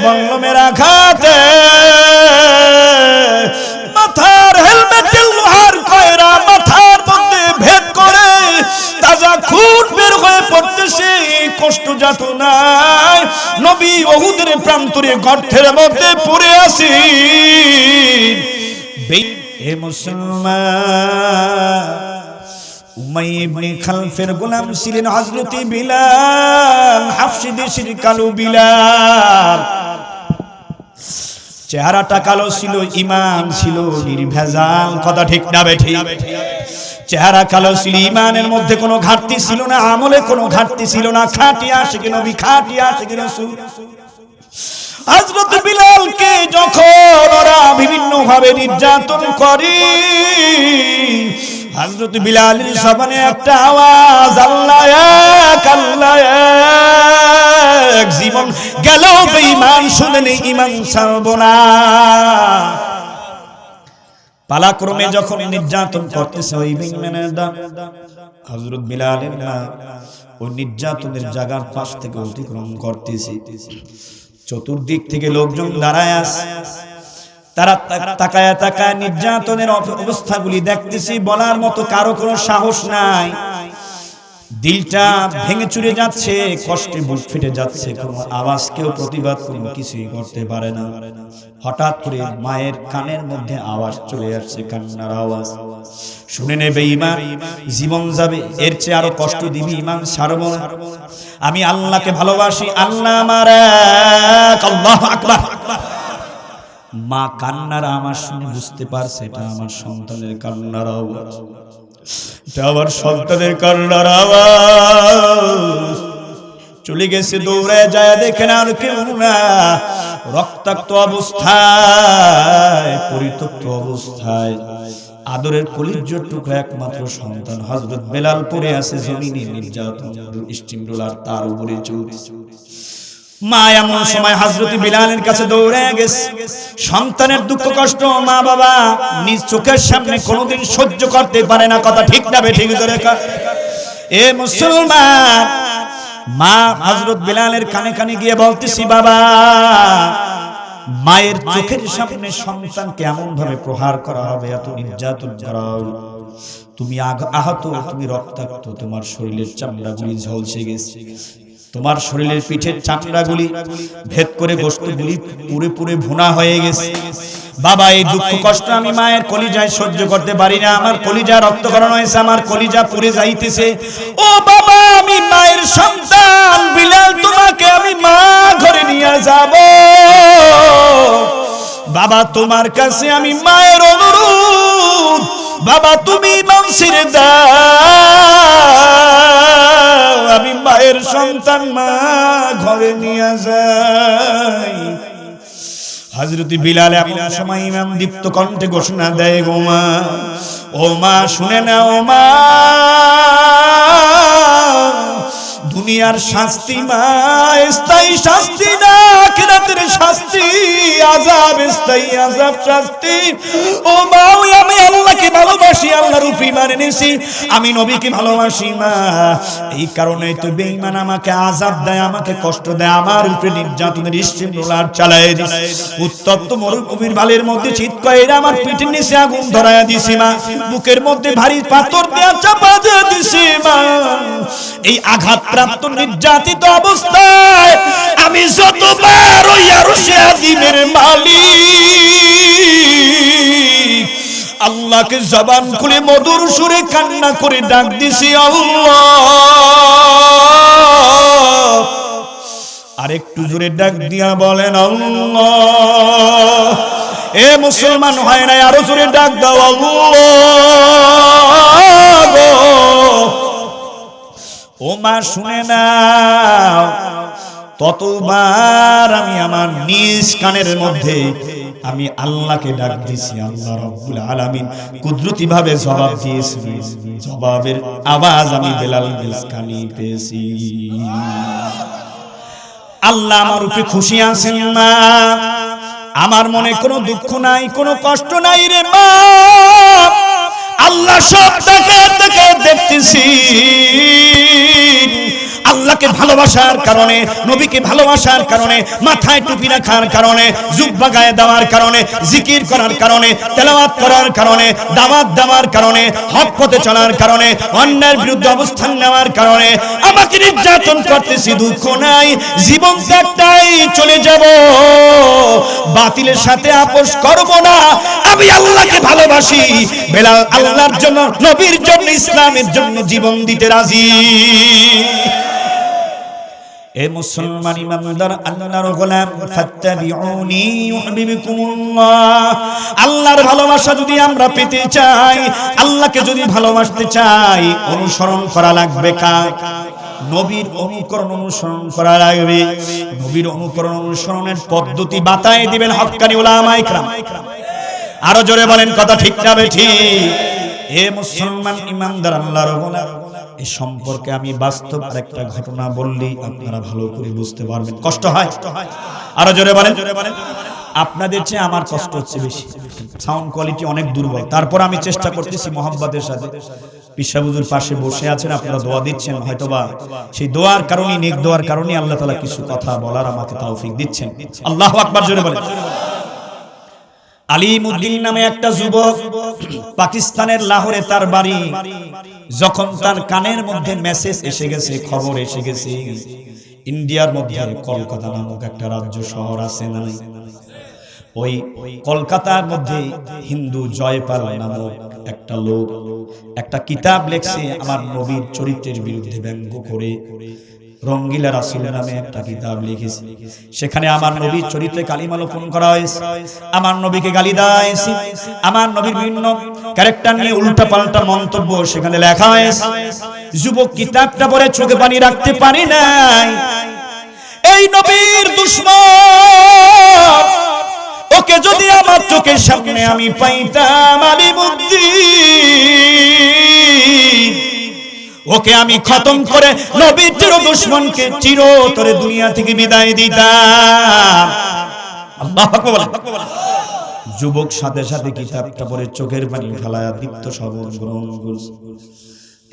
বল্লমের আঘাতে মাথার হেলমেটের লোহার কয়রা মাথার মধ্যে ভেদ করে তাজা খুন বের হয়ে পড়তেছে। কষ্ট যাতনায় নবী উহুদের প্রান্তরে গর্তের মধ্যে পড়ে আছেন। হে মুসলমান, উমাইয়া ইবনে খালফের গোলাম ছিলেন হযরত বিলাল, হাবশী দেশের কালো বিলাল। চেহারাটা কালো ছিল, ঈমান ছিল নির্ভেজাল। কথা ঠিক না বেঠিক? চেহারা কালো ছিল, ঈমানের মধ্যে কোনো ঘাটতি ছিল না, আমলে কোনো ঘাটতি ছিল না। খাঁটি আশিক নবী, খাঁটি আশিক রাসূল। হযরত বিলালকে যখন ওরা বিভিন্ন ভাবে নির্যাতন করে, হযরত বিলালের জবানে একটা আওয়াজ, আল্লাহ এক, আল্লাহ এক। জীবন গেল বেঈমান শুনেনি, ঈমান ছাড়ব না। পালাক্রমে যখন নির্যাতন করতেছে ওই বেঈমানের দল, হযরত বিলালের না ওই নির্যাতনের জায়গার পাশ থেকে অতিক্রম করতেছে। চতুর্দিক থেকে লোকজন দাঁড়ায় আছে, তারা তাকায় তাকায় নির্যাতনের অবস্থাগুলি দেখতেছি। বলার মতো কারো কোনো সাহস নাই, দিলটা ভেঙে চুরে যাচ্ছে, কষ্টে বুক ফেটে যাচ্ছে। কোনো আওয়াজ, কেউ প্রতিবাদ, কোনো কিছুই করতে পারে না। হঠাৎ করে মায়ের কানের মধ্যে আওয়াজ চলে আসছে, কান্নার আওয়াজ। শুনে নেবে ঈমান, জীবন যাবে, এর চেয়ে আরো কষ্ট দিবি, ঈমান ছাড়ব না। আমি আল্লাহকে ভালোবাসি, আল্লাহ আমার এক, আল্লাহু আকবার। মা কান্নার আমার শুনে বুঝতে পারছে এটা আমার সন্তানের কান্নার আওয়াজ, এটা আমার সন্তানের কান্নার আওয়াজ। চলে গেছে, দৌড়ে যায় দেখেন আর কেউ না, রক্তাক্ত অবস্থায়, পরিত্যক্ত অবস্থায় আদরের কলিজার টুকরা একমাত্র সন্তান হযরত বেলাল পড়ে আছে জমিনে, নির্যাতন স্টিম রোলার তার উপরে চলছে। মা এমন সময় হযরত বিলালের কাছে দৌড়ে গেছে। সন্তানের দুঃখ কষ্ট মা বাবা নিজ চোখের সামনে কোনোদিন সহ্য করতে পারে না, কথা ঠিক না বেঠিক ধরে এ মুসলমান। মা হযরত বিলালের কানে কানে গিয়ে বলতেছি, বাবা, মায়ের চোখের সামনে সন্তানকে এমন ভাবে প্রহার করা হবে, এত নির্যাতন করা হবে, তুমি আহত, তুমি রক্তাক্ত, তোমার শরীরের চামড়াগুলি ঝলসে গেছে, তোমার শরীরের পিঠের চামড়াগুলি ভেদ করে গোশতগুলি পুরে পুরে ভুনা হয়ে গেছে। বাবা, এই দুঃখ কষ্ট আমি মায়ের কলিজায় সহ্য করতে পারি না, আমার কলিজা রক্তকরণ হয়েছে, আমার কলিজা পুড়ে যাইতেছে। ও বাবা, আমি মায়ের সন্তান বিলাল, তোমাকে আমি মা ঘরে নিয়ে যাব। বাবা, তোমার কাছে আমি মায়ের অনুরোধ, বাবা তুমি মানসির দাও, আমি মায়ের সন্তান, মা ঘরে নিয়ে যাই। হযরত বিলাল এমন সময় ইমাম দীপ্ত কণ্ঠে ঘোষণা দেয়, গো মা, ও মা শুনে নাও মা, দুনিয়ার শাস্তি মা স্থায়ী শাস্তি না, আখিরাতের শাস্তি আযাব স্থায়ী আযাব শাস্তি। ও মা, আমি আল্লাহকে ভালোবাসি, আল্লাহর উপর ঈমান এনেছি, আমি নবীকে ভালোবাসি মা, এই কারণেই তো বেঈমান আমাকে আযাব দেয়, আমাকে কষ্ট দেয়, আমার উপরে নির্যাতনের স্টিম রোলার চালায় দিছে, উত্তপ্ত মরুভূমির বালির মধ্যে চিৎ কইরা আমার পিঠের নিচে আগুন ধরায়া দিছি মা, বুকের মধ্যে ভারী পাথর দেয়া চাপা দিয়ে দিছি মা। এই আঘাতপ্রাপ্ত নির্যাতিত অবস্থায় আমি যতবার ওই আরশে আজিমের মালিক আল্লাহকে জবান খুলে মধুর সুরে কান্না করে ডাক দিছি, আল্লাহ। আরেকটু জোরে ডাক দিয়া বলেন আল্লাহ। এ মুসলমান হয় না, আরো জোরে ডাক দাও আল্লাহ। ও মা শুনে নাও, ততবার আমি আমার নিজ কানের মধ্যে আমি আল্লাহকে ডাক দিছি, আল্লাহ রাব্বুল আলামিন কুদরতি ভাবে জবাব দিয়েছে, জবাবের আওয়াজ আমি বেলাল নিজ কানে পেয়েছি। আল্লাহ আমার উপরে খুশি আছেন মা, আমার মনে কোনো দুঃখ নাই, কোনো কষ্ট নাই রে মা, আল্লাহ সব দেখে দেখতেছি। আল্লাহকে ভালোবাসার কারণে, নবীকে ভালোবাসার কারণে, মাথায় টুপি রাখার কারণে, জুব্বা গায়ে দেওয়ার কারণে, জিকির করার কারণে, তেলাওয়াত করার কারণে, দাওয়াত দেওয়ার কারণে, হক পথে চলার কারণে, অন্যায়ের বিরুদ্ধে অবস্থান নেওয়ার কারণে আমাকে নির্যাতন করতেছি, দুঃখ নাই, জীবন একটাই, চলে যাব, বাতিলের সাথে আপোষ করব না, আমি আল্লাহকে ভালোবাসি। বেলাল আল্লাহর জন্য, নবীর জন্য, ইসলামের জন্য জীবন দিতে রাজি। এ মুসলমান ইমানদার আল্লাহর গোলাম, ফাত্তাবিউনি ইউহিব্বুকুমুল্লাহ। আল্লাহর ভালোবাসা যদি আমরা পেতে চাই, আল্লাহকে যদি ভালোবাসতে চাই, অনুসরণ করা লাগবে কার? নবীর অনুকরণ অনুসরণ করা লাগবে। নবীর অনুকরণ অনুসরণের পদ্ধতি বাতায় দিবেন হক্কানি উলামায়ে কেরাম। আরো জোরে বলেন, কথা ঠিক না বেঠিক? এ মুসলমান ইমানদার আল্লাহর গোলাম, এই সম্পর্কে আমি বাস্তব একটা ঘটনা বললেই আপনারা ভালো করে বুঝতে পারবেন। কষ্ট হয়? আরো জোরে বলেন। আপনাদের চেয়ে আমার কষ্ট হচ্ছে বেশি, সাউন্ড কোয়ালিটি অনেক দুর্বল, তারপর আমি চেষ্টা করতেছি মহব্বতের সাথে। পিসা হুজুর পাশে বসে আছেন, আপনারা দোয়া দিচ্ছেন, হয়তোবা সেই দোয়ার কারণে, নেক দোয়ার কারণে আল্লাহ তাআলা কিছু কথা বলার আমাকে তৌফিক দিচ্ছেন। আল্লাহু আকবার, জোরে বলেন। আলিমউদ্দিন নামে একটা যুবক, পাকিস্তানের লাহোরে তার বাড়ি। যখন তার কানের মধ্যে মেসেজ এসে গেছে, খবর এসে গেছে, ইন্ডিয়ার মধ্যে কলকাতা নামক একটা রাজ্য শহর আছে না, ওই কলকাতার মধ্যে হিন্দু জয়পাল নামক একটা লোক একটা কিতাব লিখছে আমার নবীর চরিত্রের বিরুদ্ধে ব্যঙ্গ করে। রঙ্গিলা রাসূল নামে একটা কিতাব লিখেছে। সেখানে আমার নবীর চরিত্রে কালিমা লোপন করা হয়েছে, আমার নবীকে গালি দেওয়া হয়েছে, আমার নবীর বিভিন্ন ক্যারেক্টার নিয়ে উল্টা পাল্টা মন্তব্য সেখানে লেখা হয়েছে। যুবক কিতাবটা পড়ে চোখে পানি রাখতে পারি নাই। এই নবীর দুশমন, ওকে যদি আমার চোখের সামনে আমি পাইতাম আলিমুদ্দিন, ওকে আমি খতম করে নবীর চির দুশমনকে চিরতরে দুনিয়া থেকে বিদায় দিতাম। আল্লাহু আকবার। যুবক সাথে সাথে কিতাবটা পড়ে চোখের পানি ফেলায়া দীপ্ত শপথ গ্রহণ করছে,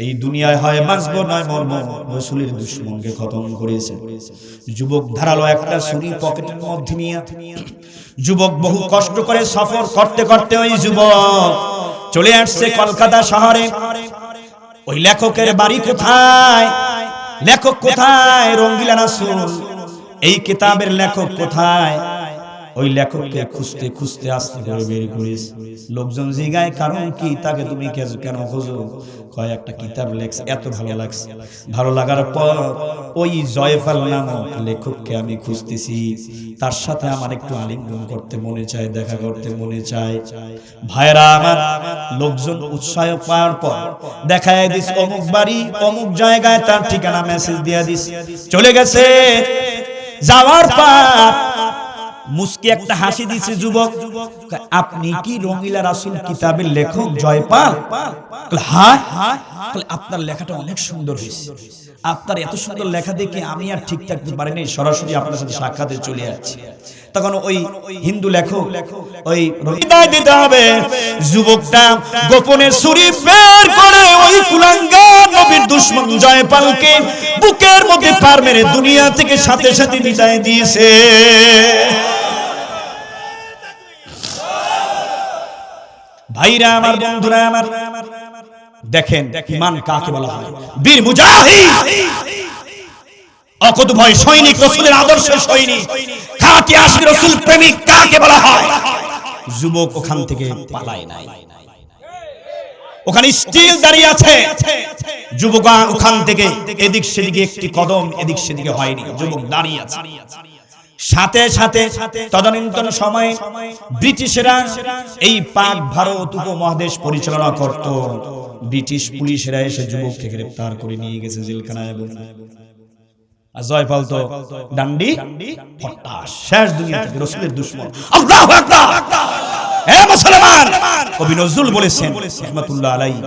এই দুনিয়ায় হয় বাঁচব নয় মরব, রাসূলের দুশমনকে খতম করেছে। যুবক ধারালো একটা ছুরি পকেটের মধ্যে নিয়ে, যুবক বহু কষ্ট করে সফর করতে করতে ওই যুবক চলে আসছে কলকাতা শহরে। ওই লেখকের বাড়ি কোথায়, লেখক কোথায়, রঙ্গিলা রাসূল, এই কিতাবের লেখক কোথায়? ওই লেখককে খুঁজতে খুঁজতে আসতে করে বের করেছে। লোকজন জিগায় কারণ কি, তাকে তুমি কেন খোঁজো? কয় একটা কিতাব লেখছে, এত ভালো লাগছে। ভালো লাগার পর ওই জয়ফাল নামক লেখককে আমি খুঁজতেছি, তার সাথে আমার একটু আলিঙ্গন করতে মনে চায়, দেখা করতে মনে চায়। ভাইরা আমার, লোকজন উৎসাহ পাওয়ার পর দেখায় দিস অমুক বাড়ি অমুক জায়গায়, তার ঠিকানা মেসেজ দিয়ে দিস। চলে গেছে। যাওয়ার পর মুস্কি একটা হাসি দিছে যুবক। আপনি কি রঙ্গিলা রাসূল কিতাবের লেখক জয়পাল? হ্যাঁ। আপনার লেখাটা অনেক সুন্দর হয়েছে, আপনার এত সুন্দর লেখা দেখে আমি আর ঠিক থাকতে পারিনি, সরাসরি আপনার সাথে সাক্ষাতে চলে যাচ্ছি। তখন ওই হিন্দু লেখক ওই হৃদয় দিতে হবে। যুবকটা গোপনে ছুরি বের করে ওই কুলাঙ্গার নবীর দুশমন জয়পালকে বুকের মধ্যে পার মেরে দুনিয়া থেকে সাথে সাথে বিদায় দিয়েছে। ভাইরা আমার, বন্ধুরা আমার, দেখেন ঈমান কাকে বলা হয়? বীর মুজাহিদ, অকুত ভয় সৈনিক, রাসূলের আদর্শের সৈনিক, খাঁটি আশিক রাসূল প্রেমিক কাকে বলা হয়? যুবক ওখান থেকে পালায় নাই, ওখানে স্টিল দাঁড়িয়ে আছে। যুবক ওখান থেকে এদিক সেদিকে একটি কদম এদিক সেদিকে হয়নি, যুবক দাঁড়িয়ে আছে। সাথে সাথে তদানীন্তন সময়ে ব্রিটিশরা এই পাক ভারত উপমহাদেশ পরিচালনা করত। ব্রিটিশ পুলিশেরা এসে যুবককে গ্রেফতার করে নিয়ে গেছে জেলখানায়। আর জয়পাল তো ডান্ডি ফটাস, শেষ দুনিয়া থেকে রাসূলের দুশমন। আল্লাহু আকবার। হে মুসলমান, কবি নজরুল বলেছেন রাহমাতুল্লাহ আলাইহি,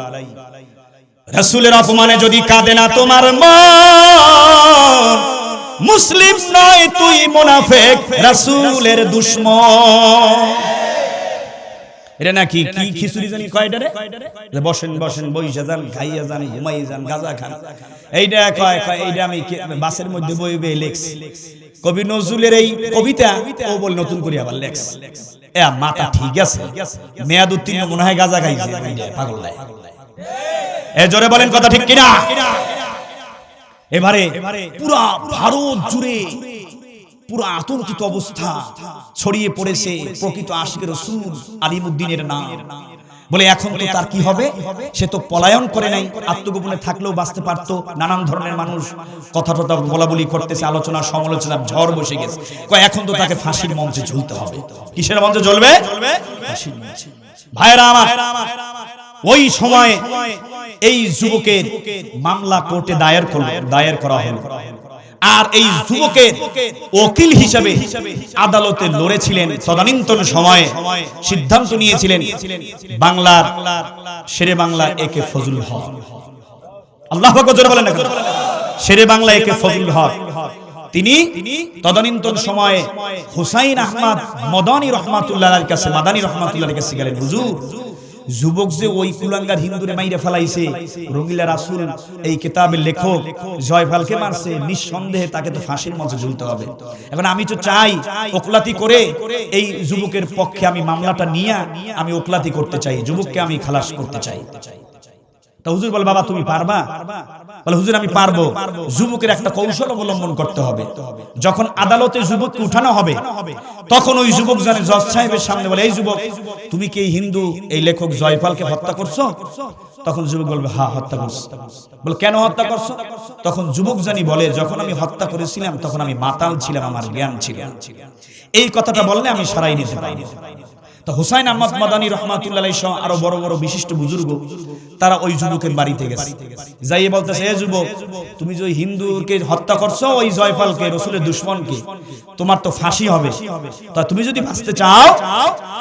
রাসূলের অপমানে যদি কাঁদে না তোমার মন, মুসলিম নয় তুই মুনাফিক, রাসূলের দুশমন। এটা নাকি কি খিচুড়ি জানি কয়টারে, বসেন বসেন বইসা যান, খাইয়া যান, ঘুমাই যান, গাঁজা খান, এইটা কয় এইটা আমি বাসের মধ্যে বই বই লেখছি। কবি নজরুলের এই কবিতা ও বল নতুন করে আবার লেখছে। এ মাথা ঠিক আছে, মেয়াদ উত্তীর্ণ মনে হয় গাঁজা খাইছে, পাগল নাই। এ জোরে বলেন কথা ঠিক কিনা? এবারে পুরা ভারত জুড়ে পুরা আতঙ্কিত অবস্থা ছড়িয়ে পড়েছে প্রকৃত আশিক রাসূল আলিমুদ্দিনের নাম বলে। এখন তো তার কি হবে? সে তো পলায়ন করে নাই, আত্মগোপনে থাকলেও বাঁচতে পারতো। নানান ধরনের মানুষ কথা টথা বলা বলি করতেছে, আলোচনা সমালোচনা ঝড় বসে গেছে। কয় এখন তো তাকে ফাঁসির মঞ্চে ঝুলতে হবে। কিসের মঞ্চে ঝুলবে? ফাঁসির মঞ্চে। ভাইরা আমার, ওই সময় এই যুবকের মামলা কোর্টে দায়ের করা হলো। আর এই যুবকের ওকিল হিসেবে আদালতে লড়েছিলেন তদানীন্তন সময়ে, সিদ্ধান্ত নিয়েছিলেন বাংলার শেরে বাংলা একে ফজলুল হক। আল্লাহু আকবার জোরে বলেন না, শেরে বাংলা একে ফজলুল হক। তিনি তদানীন্তন সময়ে হুসাইন আহমদ মাদানী রহমাতুল্লাহর কাছে গেলেন, হুজুর যুবক যে ওই কুলাঙ্গার হিন্দুরে মাইরে ফেলাইছে, রঙ্গিলা রাসূল এই কিতাবের লেখক জয়পালকে মারছে, নিঃসন্দেহে তাকে তো ফাঁসির মঞ্চে ঝুলতে হবে। এখন আমি তো চাই ওকলাতি করে এই যুবকের পক্ষে আমি মামলাটা নিয়ে আমি ওকলাতি করতে চাই, যুবককে আমি খালাস করতে চাই। তা হুজুর বলে বাবা তুমি পারবা? বলে হুজুর আমি পারবো। যুবকের একটা কৌশল অবলম্বন করতে হবে। যখন আদালতে যুবককে উঠানো হবে তখন ওই যুবক জানে জজ সাহেবের সামনে বলে এই যুবক তুমি কি হিন্দু এই লেখক জয়পালকে হত্যা করছো? তখন যুবক বলবে হ্যাঁ হত্যা করছি। বলে কেন হত্যা করছো? তখন যুবক জানি বলে যখন আমি হত্যা করেছিলাম তখন আমি মাতাল ছিলাম, আমার জ্ঞান ছিল। এই কথাটা বললে আমি সারাই নিতে পারি। তো হুসাইন আহমদ মাদানী রহমাতুল্লাহ আলাইহি সহ আরো বড় বড় বিশিষ্ট বুজুর্গ তারা ওই যুবকের বাড়িতে গেছে, যাইয়ে বলতেছে এ যুবক তুমি যে হিন্দুকে হত্যা করছো ওই জয়পালকে রাসূলের দুশমনকে, তোমার তো ফাঁসি হবে। তা তুমি যদি বাঁচতে চাও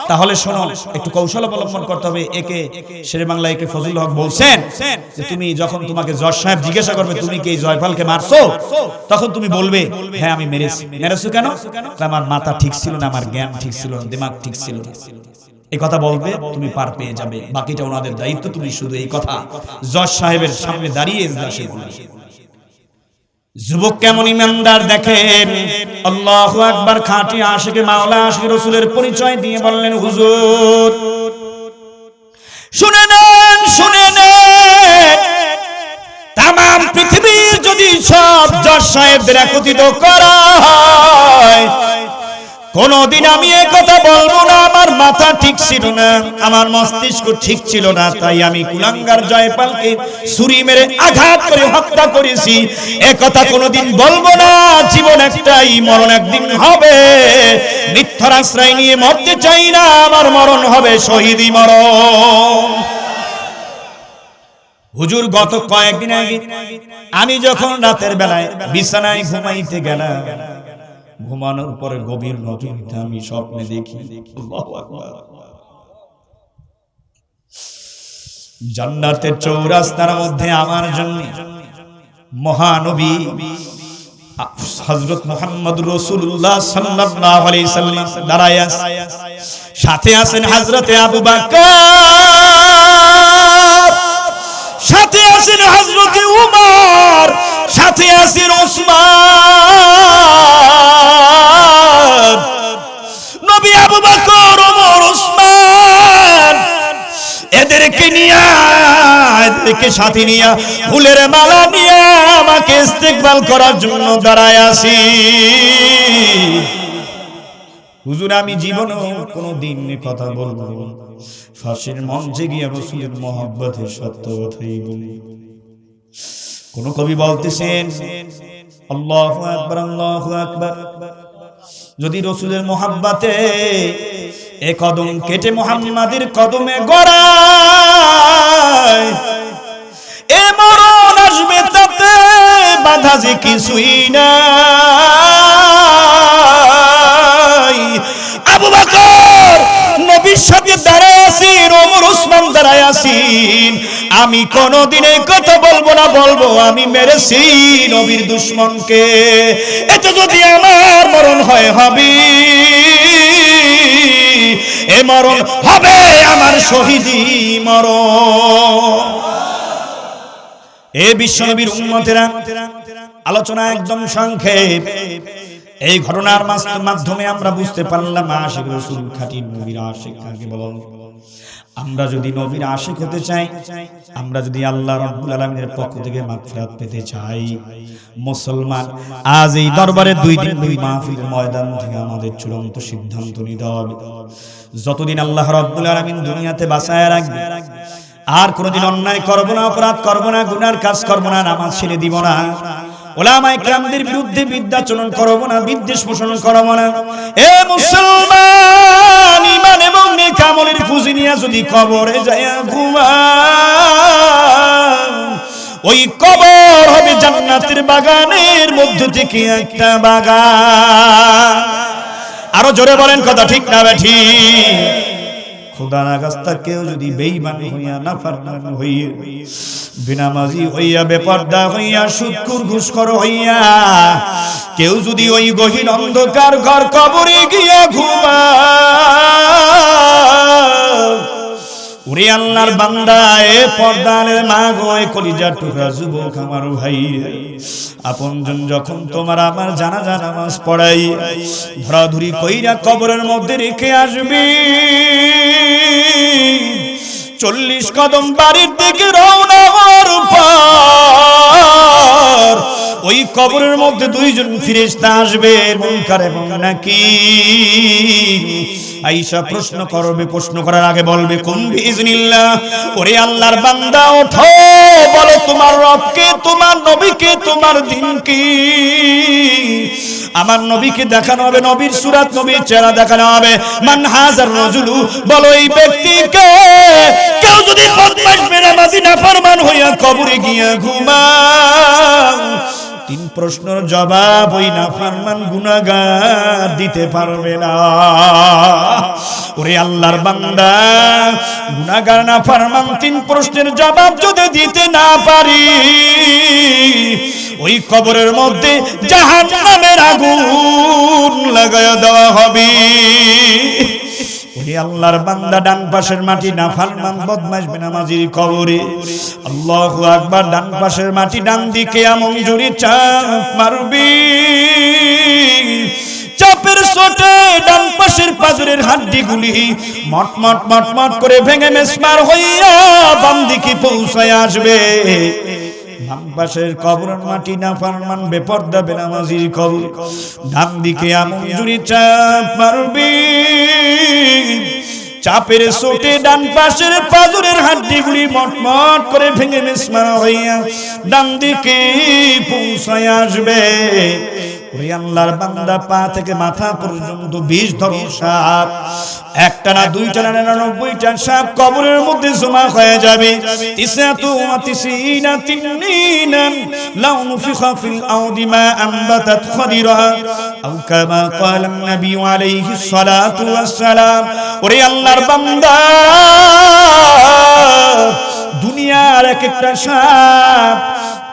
তাহলে শোনো একটু কৌশল অবলম্বন করতে হবে। একে শেরে বাংলা একে ফজলুল হক বলছেন যে তুমি যখন তোমাকে জজ সাহেব জিজ্ঞাসা করবে তুমি কি এই জয়পালকে মারছো, তখন তুমি বলবে হ্যাঁ আমি মেরেছি। মেরেছো কেন? আমার মাথা ঠিক ছিল না, আমার জ্ঞান ঠিক ছিল না, দিমাগ ঠিক ছিল না। এই কথা বলবে তুমি পার পেয়ে যাবে। বাকিটা ওনাদের দায়িত্ব, তুমি শুধু এই কথা জজ সাহেবের সামনে দাঁড়িয়ে এজলাসে বলবে। যুবক কেমন ইমানদার দেখেন, আল্লাহু আকবার, খাঁটি আশিকে মাওলা আশিক রাসূলের পরিচয় দিয়ে বললেন হুজুর শুনে নেন, শুনে নেন, তামাম পৃথিবীর যদি সব জজ সাহেবদের একত্রিত করা হয় কোনদিন আমি এই কথা বলবো না আমার মাথা ঠিক ছিল না, আমার মস্তিষ্ক ঠিক ছিল না, তাই আমি কুলাঙ্গার জয়পালকে ছুরি মেরে আঘাত করে হত্যা করেছি, এ কথা কোনদিন বলবো না। জীবন একটাই, মরণ একদিন হবে, মিথ্যার আশ্রয় নিয়ে মরতে চাই না, আমার মরণ হবে শহীদি মরণ। হুজুর গত কয়েকদিন আগে আমি যখন রাতের বেলায় বিছানায় ঘুমাইতে গেলাম, ঘুমানোর পরে গভীর নজরে আমি স্বপ্নে দেখি আল্লাহু আকবার, জান্নাতের চৌরাস্তার মধ্যে আমার জন্য মহানবী হযরত মুহাম্মদ রাসূলুল্লাহ সাল্লাল্লাহু আলাইহি সাল্লাম দাঁড়ায় আছেন, সাথে আছেন হযরতে আবু বকর, সাথে আছেন হযরতে উমর, সাথে আছেন ওসমান। নবী আবু বকর, ওমর, ওসমান এদেরকে নিয়ে, এদেরকে সাথে নিয়ে ফুলের মালা নিয়ে আমাকে ইস্তেকবাল করার জন্য দাঁড়ায় আছি। হুজুর আমি জীবনে কোনোদিন কথা বলবো ফাঁসির মঞ্চে গিয়ে রাসূলের মহব্বতের সত্য কথাই বলি। কোন কবি বলতেছেন আল্লাহু আকবার, আল্লাহু আকবার, যদি রাসূলের মহব্বতে এ কদম কেটে মুহাম্মাদের কদমে গড়ায়, এ মরণ আসবে তাতে বাধা যে কিছুই নাই। আবু বকর নবীর সাথে দাঁড়ায় আছেন, ওমর, ওসমান দাঁড়ায় আছেন, আমি কোনদিন এই কথা বলবো না, বলবো আমি মেরেছি নবীর দুশমনকে, এতে যদি আমার মরণ হয় হবে, এ মরণ হবে আমার শহীদি মরণ। এ বিশ্বনবীর উম্মতেরা, আলোচনা একদম সংক্ষেপ। এই ঘটনার মাধ্যমে আমরা বুঝতে পারলাম আশিক রাসূল, খাঁটি নবীর আশিক কাকে বলেন। আমরা যদি নবীর আশিক হতে চাই, আমরা যদি আল্লাহ রাব্বুল আলামিনের পক্ষ থেকে মাগফিরাত পেতে চাই, মুসলমান আজ এই দরবারে 2 দিন দুই মাহফিল ময়দান থেকে আমাদের চূড়ান্ত সিদ্ধান্ত নিতে হবে, যতদিন আল্লাহ রাব্বুল আলামিন দুনিয়াতে বাঁচায় রাখবে আর কোনোদিন অন্যায় করব না, অপরাধ করব না, গুনার কাজ করব না, নামাজ ছেড়ে দিব না, উলামায়ে কেরামদের বিরুদ্ধে বিদ্যাচরণ করব না, বিদ্বেষ পোষণ করব না। এ মুসলমান, ঈমান এবং নেক আমলের পুঁজি নিয়ে যদি কবরে যায় ঘুমাও, ওই কবর হবে জান্নাতের বাগানের মধ্যে থেকে একটা বাগান। আরো জোরে বলেন কথা ঠিক না ঠিক? খোদা নাগাস্তা কেউ যদি বেঈমান হইয়া, নাফরমান হইয়া, বেনামাজি হইয়া, বেপরদা হইয়া, সুদখোর ঘুষখোর হইয়া কেউ যদি ওই গহীন অন্ধকার ঘর কবরে গিয়া ঘুমায়, ওরে আল্লাহর বান্দা, এ পর্দার মা গো, এ কলিজার টুকরা যুবক আমার ভাই, আপনজন যখন তোমার আমার জানাজা নামাজ পড়াই ধরাধরি কইরা কবরের মধ্যে রেখে আসবি, 40 কদম বাড়ির দিকে রওনা হওয়ার পর ওই কবরের মধ্যে দুইজন ফেরেশতা আসবে, মুনকার এবং নাকির। আয়েশা প্রশ্ন করবে, প্রশ্ন করার আগে বলবে কুম বিইজনিল্লাহ, ওরে আল্লাহর বান্দা ওঠো, বলো তোমার রবকে, তোমার নবীকে, তোমার দিন কি। আমার নবীকে দেখানো হবে, নবীর সুরাত, নবীর চেহারা দেখানো হবে। মান হাজার রাজুলু, বলো এই ব্যক্তিকে। কেউ যদি বদমাশ বেনামাজি নাফরমান হইয়া কবরে গিয়া ঘুমায়, 3 প্রশ্নের জবাব ওই নাফরমান গুনাহগার দিতে পারবে না। ওরে আল্লাহর বান্দা, গুনাহগার নাফরমান 3 প্রশ্নের জবাব যদি দিতে না পারি, ওই কবরের মধ্যে জাহান্নামের আগুন লাগায়া দেওয়া হবে। ওরে আল্লাহর বান্দা, ডান পাশের মাটি নাফরমান বদমাশ বেনামাজির কবরে, আল্লাহু আকবার, ডান পাশের মাটি ডান দিকে এমন জোরে চাপ মারবি, চাপের চোটে ডান পাশের পাজরের হাড্ডিগুলি মটমট মটমট করে ভেঙে মেসমার হইয়া বাম দিকে পৌঁছায় আসবে। বাম পাশের কবরের মাটি নাফরমান বেপরদা বেনামাজির কবর, ডান দিকে এমন জোরে চাপ মারবি, চাপের চোটে ডান পাশের পাজরের হাড্ডিগুলি মটমট করে ভেঙে মেসমার হইয়া ডান দিকে পৌঁছায় আসবে। ওরে আল্লাহর বান্দা, পা থেকে মাথা পর্যন্ত 20 ধরনের সাপ, একটা না, দুইটা না, 99টা সাপ কবরের মধ্যে জমা হয়ে যাবে। তিসিনা তিনিনান লাউ নুফিখা ফিল আরদি মা আমবাতাত খাদিরা আও কামা ক্বালা নবী আলাইহিস সালাতু ওয়াস সালাম। ওরে আল্লাহর বান্দা, দুনিয়ার এক একটা সাপ,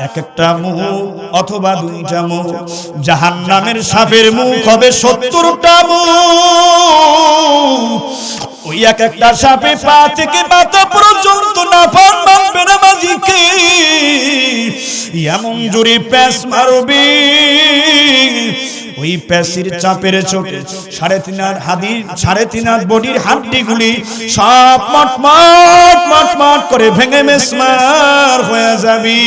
এক একটা মুখ অথবা 2টা মুখ, জাহান্নামের সাপের মুখ হবে 70টা মুখ। ওই এক একটা সাপে পা থেকে মাথা পর্যন্ত নাফরমান বেনামাজিকে এমন জোরে প্যাঁচ মারবে, ওই প্যাসির চাপের চোটে 3.5 হাড়ির 3.5 বডির হাড্ডিগুলি সব মটমট মটমট করে ভেঙে মেসমার হয়ে যাবে।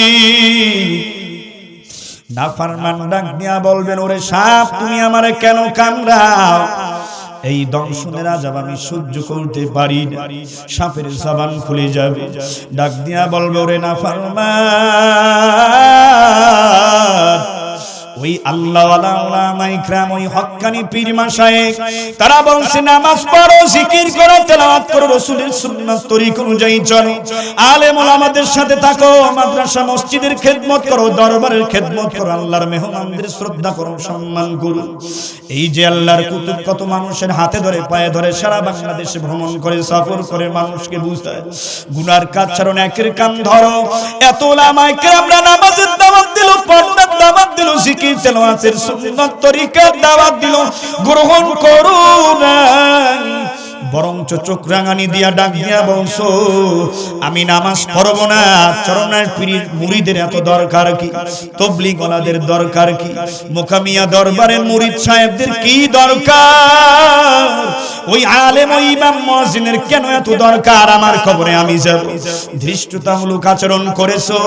নাফরমান ডাক দিয়া বলবেন, ওরে সাপ, তুমি আমারে কেন কামড়াও? এই দংশনের আযাব আমি সহ্য করতে পারি না। সাপের জবান খুলে যাবে, ডাক দিয়া বলবে, ওরে নাফরমান, ওই আল্লাহওয়ালা উলামা ইকরাম, ওই হক্কানি পীর মাশায়েখ, তারা বলছে নামাজ পড়ো, জিকির করো, তেলাওয়াত করো, রাসূলের সুন্নাত তরিক অনুযায়ী চলো, আলেম ওলামাদের সাথে থাকো, মাদ্রাসা মসজিদের খেদমত করো, দরবারের খেদমত করো, আল্লাহর মেহমানদের শ্রদ্ধা করো, সম্মান করো। এই যে আল্লাহর কুতুব কত মানুষের হাতে ধরে পায়ে ধরে সারা বাংলাদেশে ভ্রমণ করে, সফর করে, মানুষকে বুঝায় গুনার কাজ ছাড়ো, নেকের কাম ধরো। এত ওলামা ইকরামরা নামাজের দাওয়াত দিল, পর্দার দাওয়াত দিল, জিকির তেলাওয়াতের সুন্নাত তরিকার দাওয়াত দিল, গ্রহণ করো না, বরঞ্চ চোখ রাঙানি দিয়া ডাক দিয়া বলছো আমি নামাজ পড়ব না। চরণের পীরের মুরিদের এত দরকার কি? তবলিগ ওয়ালাদের দরকার কি? মুকামিয়া দরবারের মুরিদ সাহেবদের কি দরকার? ওই আলেম ওই ইমাম মুয়াজ্জিনের কেন এত দরকার? আমার কবরে আমি যাব। ধৃষ্টতামূলক আচরণ করেছো,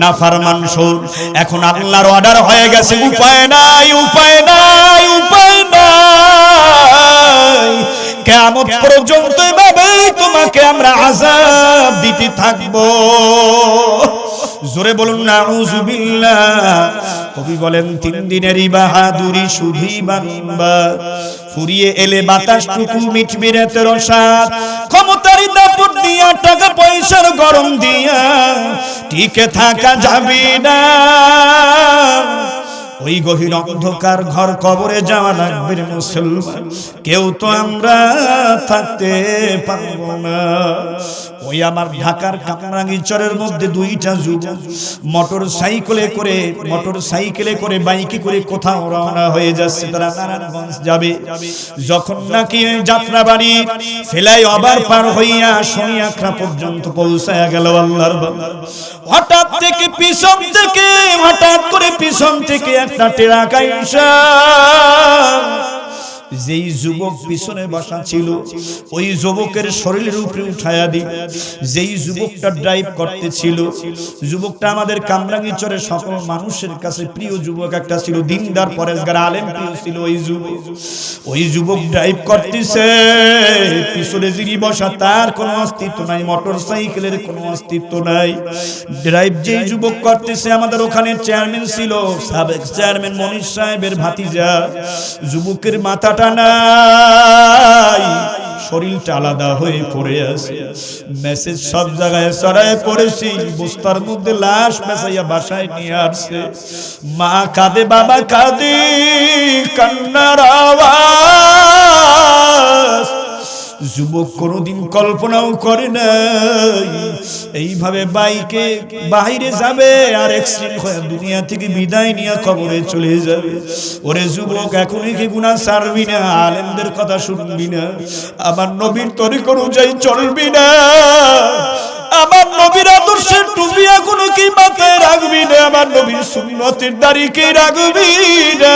নাফরমান শোন, এখন আল্লাহর অর্ডার হয়ে গেছে, উপায় নাই, উপায় নাই, উপায় নাই। কিয়ামত পর্যন্ত এভাবেই তোমাকে আমরা আযাব দিতে থাকব। জোরে বলুন নাউযুবিল্লাহ। কবি বলেন 3 দিনেরই বাহাদুরি শুধুই বারবার, ফুরিয়ে এলে বাতাসটুকু মিটবে রাতের সাথ, ক্ষমতারই দাপট দিয়া টাকা পয়সার গরম দিয়া টিকে থাকা যাবে না। ওই গহীন অন্ধকার ঘর কবরে যাওয়া লাগবে রে মুসলমান, কেউ তো আমরা থাকতে পারবো না। ওই আমার ঢাকার কামরাঙ্গীরচরের মধ্যে 2টা যুবক মোটর সাইকেলে করে বাইকে করে কোথাও রওনা হয়ে যাচ্ছে, তারা নারায়ণগঞ্জ যাবে। যখন নাকি যাত্রাবাড়ি ফেলাই ওভার পার হইয়া শনিয়াখড়া পর্যন্ত পৌঁছায়া গেল, আল্লাহর বান্দা হঠাৎ করে পিছন থেকে একটা ট্রাক আইসা যেই যুবক পিছনে বসা ছিল ওই যুবকের শরীরের উপরে উঠায়া দি। যেই যুবকটা ড্রাইভ করতেছিল, যুবকটা আমাদের কামরাঙ্গীরচরের সকল মানুষের কাছে প্রিয় যুবক একটা ছিল, দিনদার পরেশগার আলেম প্রিয় ছিল ওই যুবক ড্রাইভ করতেছে। পিছনে যিনি বসা তার কোনো অস্তিত্ব নাই, মোটর সাইকেলের কোনো অস্তিত্ব নাই। ড্রাইভ যেই যুবক করতেছে আমাদের ওখানে চেয়ারম্যান ছিল, সাবেক চেয়ারম্যান মনির সাহেবের ভাতিজা। যুবকের মাথাটা নাই, শরীরটা আলাদা হয়ে পড়ে আছে। মেসেজ সব জায়গায় ছড়ায় পড়েছি, বস্তার মধ্যে লাশ মেশাইয়া বাসায় নিয়ে আসছে। মা কাঁদে, বাবা কাঁদে, কান্নার আওয়াজ। যুবক কোনোদিন কল্পনাও করে নাই এইভাবে বাইকে বাইরে যাবে আর অ্যাক্সিডেন্ট হয়ে দুনিয়া থেকে বিদায় নিয়ে কবরে চলে যাবে। ওরে যুবক, এখনই কি গুনাহ ছাড়বি না? আলেমদের কথা শুনবি না? আমার নবীর তরিকা অনুযায়ী চলবি না? আমার নবীর আদর্শের টুপি এখনো কি মাথায় রাখবি না? আমার নবীর সুন্নতের দাড়ি কি রাখবি না?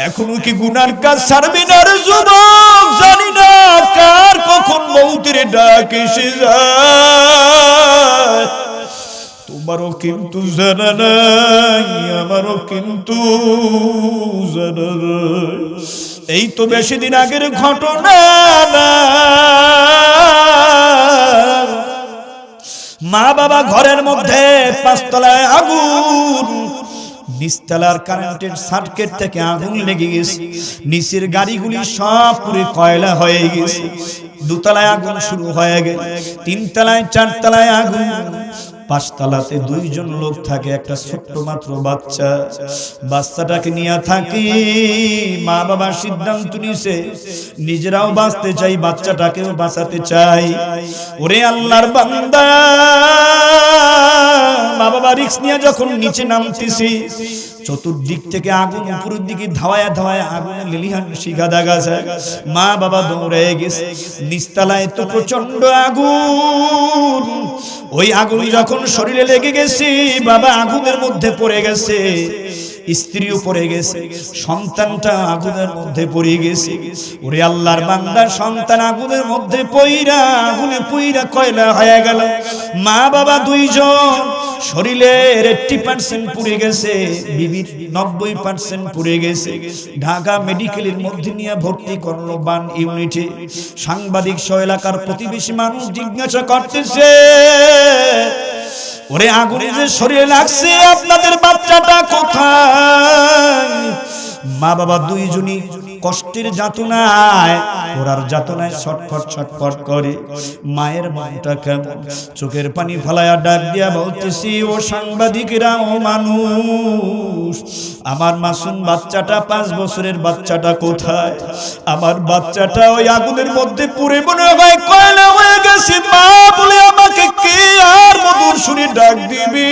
এখনো কি গুনার কাজ ছাড়বি না রে যুবক? জানি না কার কখন মৌতের ডাক এসে যায়, তোমারও কিন্তু জানা নাই, আমারও কিন্তু জানা নাই। এই তো বেশি দিন আগের ঘটনা না। মা বাবা ঘরের মধ্যে 5 তলায় আগুন, নিচতলার কারেন্টের সার্কিট থেকে আগুন লেগে গেছে, নিচের গাড়িগুলি সব পুরো কয়লা হয়ে গেছে। 2 তলায় আগুন শুরু হয়ে গেছে, 3 তলায় 4 তলায় আগুন, 5 তলাতে 2 জন লোক থাকে, একটা ছোট্ট মাত্র বাচ্চা। বাচ্চাটাকে নিয়ে থাকি। মা বাবা সিদ্ধান্ত নিছে নিজেরাও বাঁচতে চাই, বাচ্চাটাকেও বাঁচাতে চাই। ওরে আল্লাহর বান্দা, মা বাবা রিস্ক নিয়ে যখন নিচে নামতেছি, চতুর্দিক থেকে আগুন, উপরের দিকে ধাওয়া ধাওয়া আগুনে লিলিহান শিখা দাগা যায়। মা বাবা দৌড়ে গেছে। নিচতলায় তো প্রচন্ড আগুন। ওই আগুন যখন শরীরে লেগে গেছে, বাবা আগুনের মধ্যে পড়ে গেছে, স্ত্রীও পড়ে গেছে, সন্তানটা আগুনের মধ্যে পড়ে গেছে। ওরে আল্লাহর বান্দা, সন্তান আগুনের মধ্যে পইরা, আগুনে পইরা কয়লা হয়ে গেল। মা বাবা 2 জন শরীরের 80% পুড়ে গেছে, বিবির 90% পুড়ে গেছে। ঢাকা মেডিকেলের মধ্যে নিয়ে ভর্তি করলো বান ইউনিটে। সাংবাদিক সহ এলাকার প্রতিবেশী মানুষ জিজ্ঞাসা করতেছে, ওরে আগুনে যে শরীরে লাগছে, আপনাদের বাচ্চাটা কোথায়? মা বাবা 2 জনই কষ্টের যাতনায়, ওরার যাতনায় ছটফট ছটফট করে। মায়ের মনটা কেমন, চোখের পানি ফেলায়া ডাক দিয়া বলতেছি, ও সাংবাদিকেরা, ও মানুষ, আমার মাসুম বাচ্চাটা, 5 বছরের বাচ্চাটা কোথায়? আমার বাচ্চাটা ওই আগুনের মধ্যে পুড়ে মনে হয় কয়লা হয়ে গেছে। মা বলে আমাকে কে আর মধুর সুরে ডাক দিবি?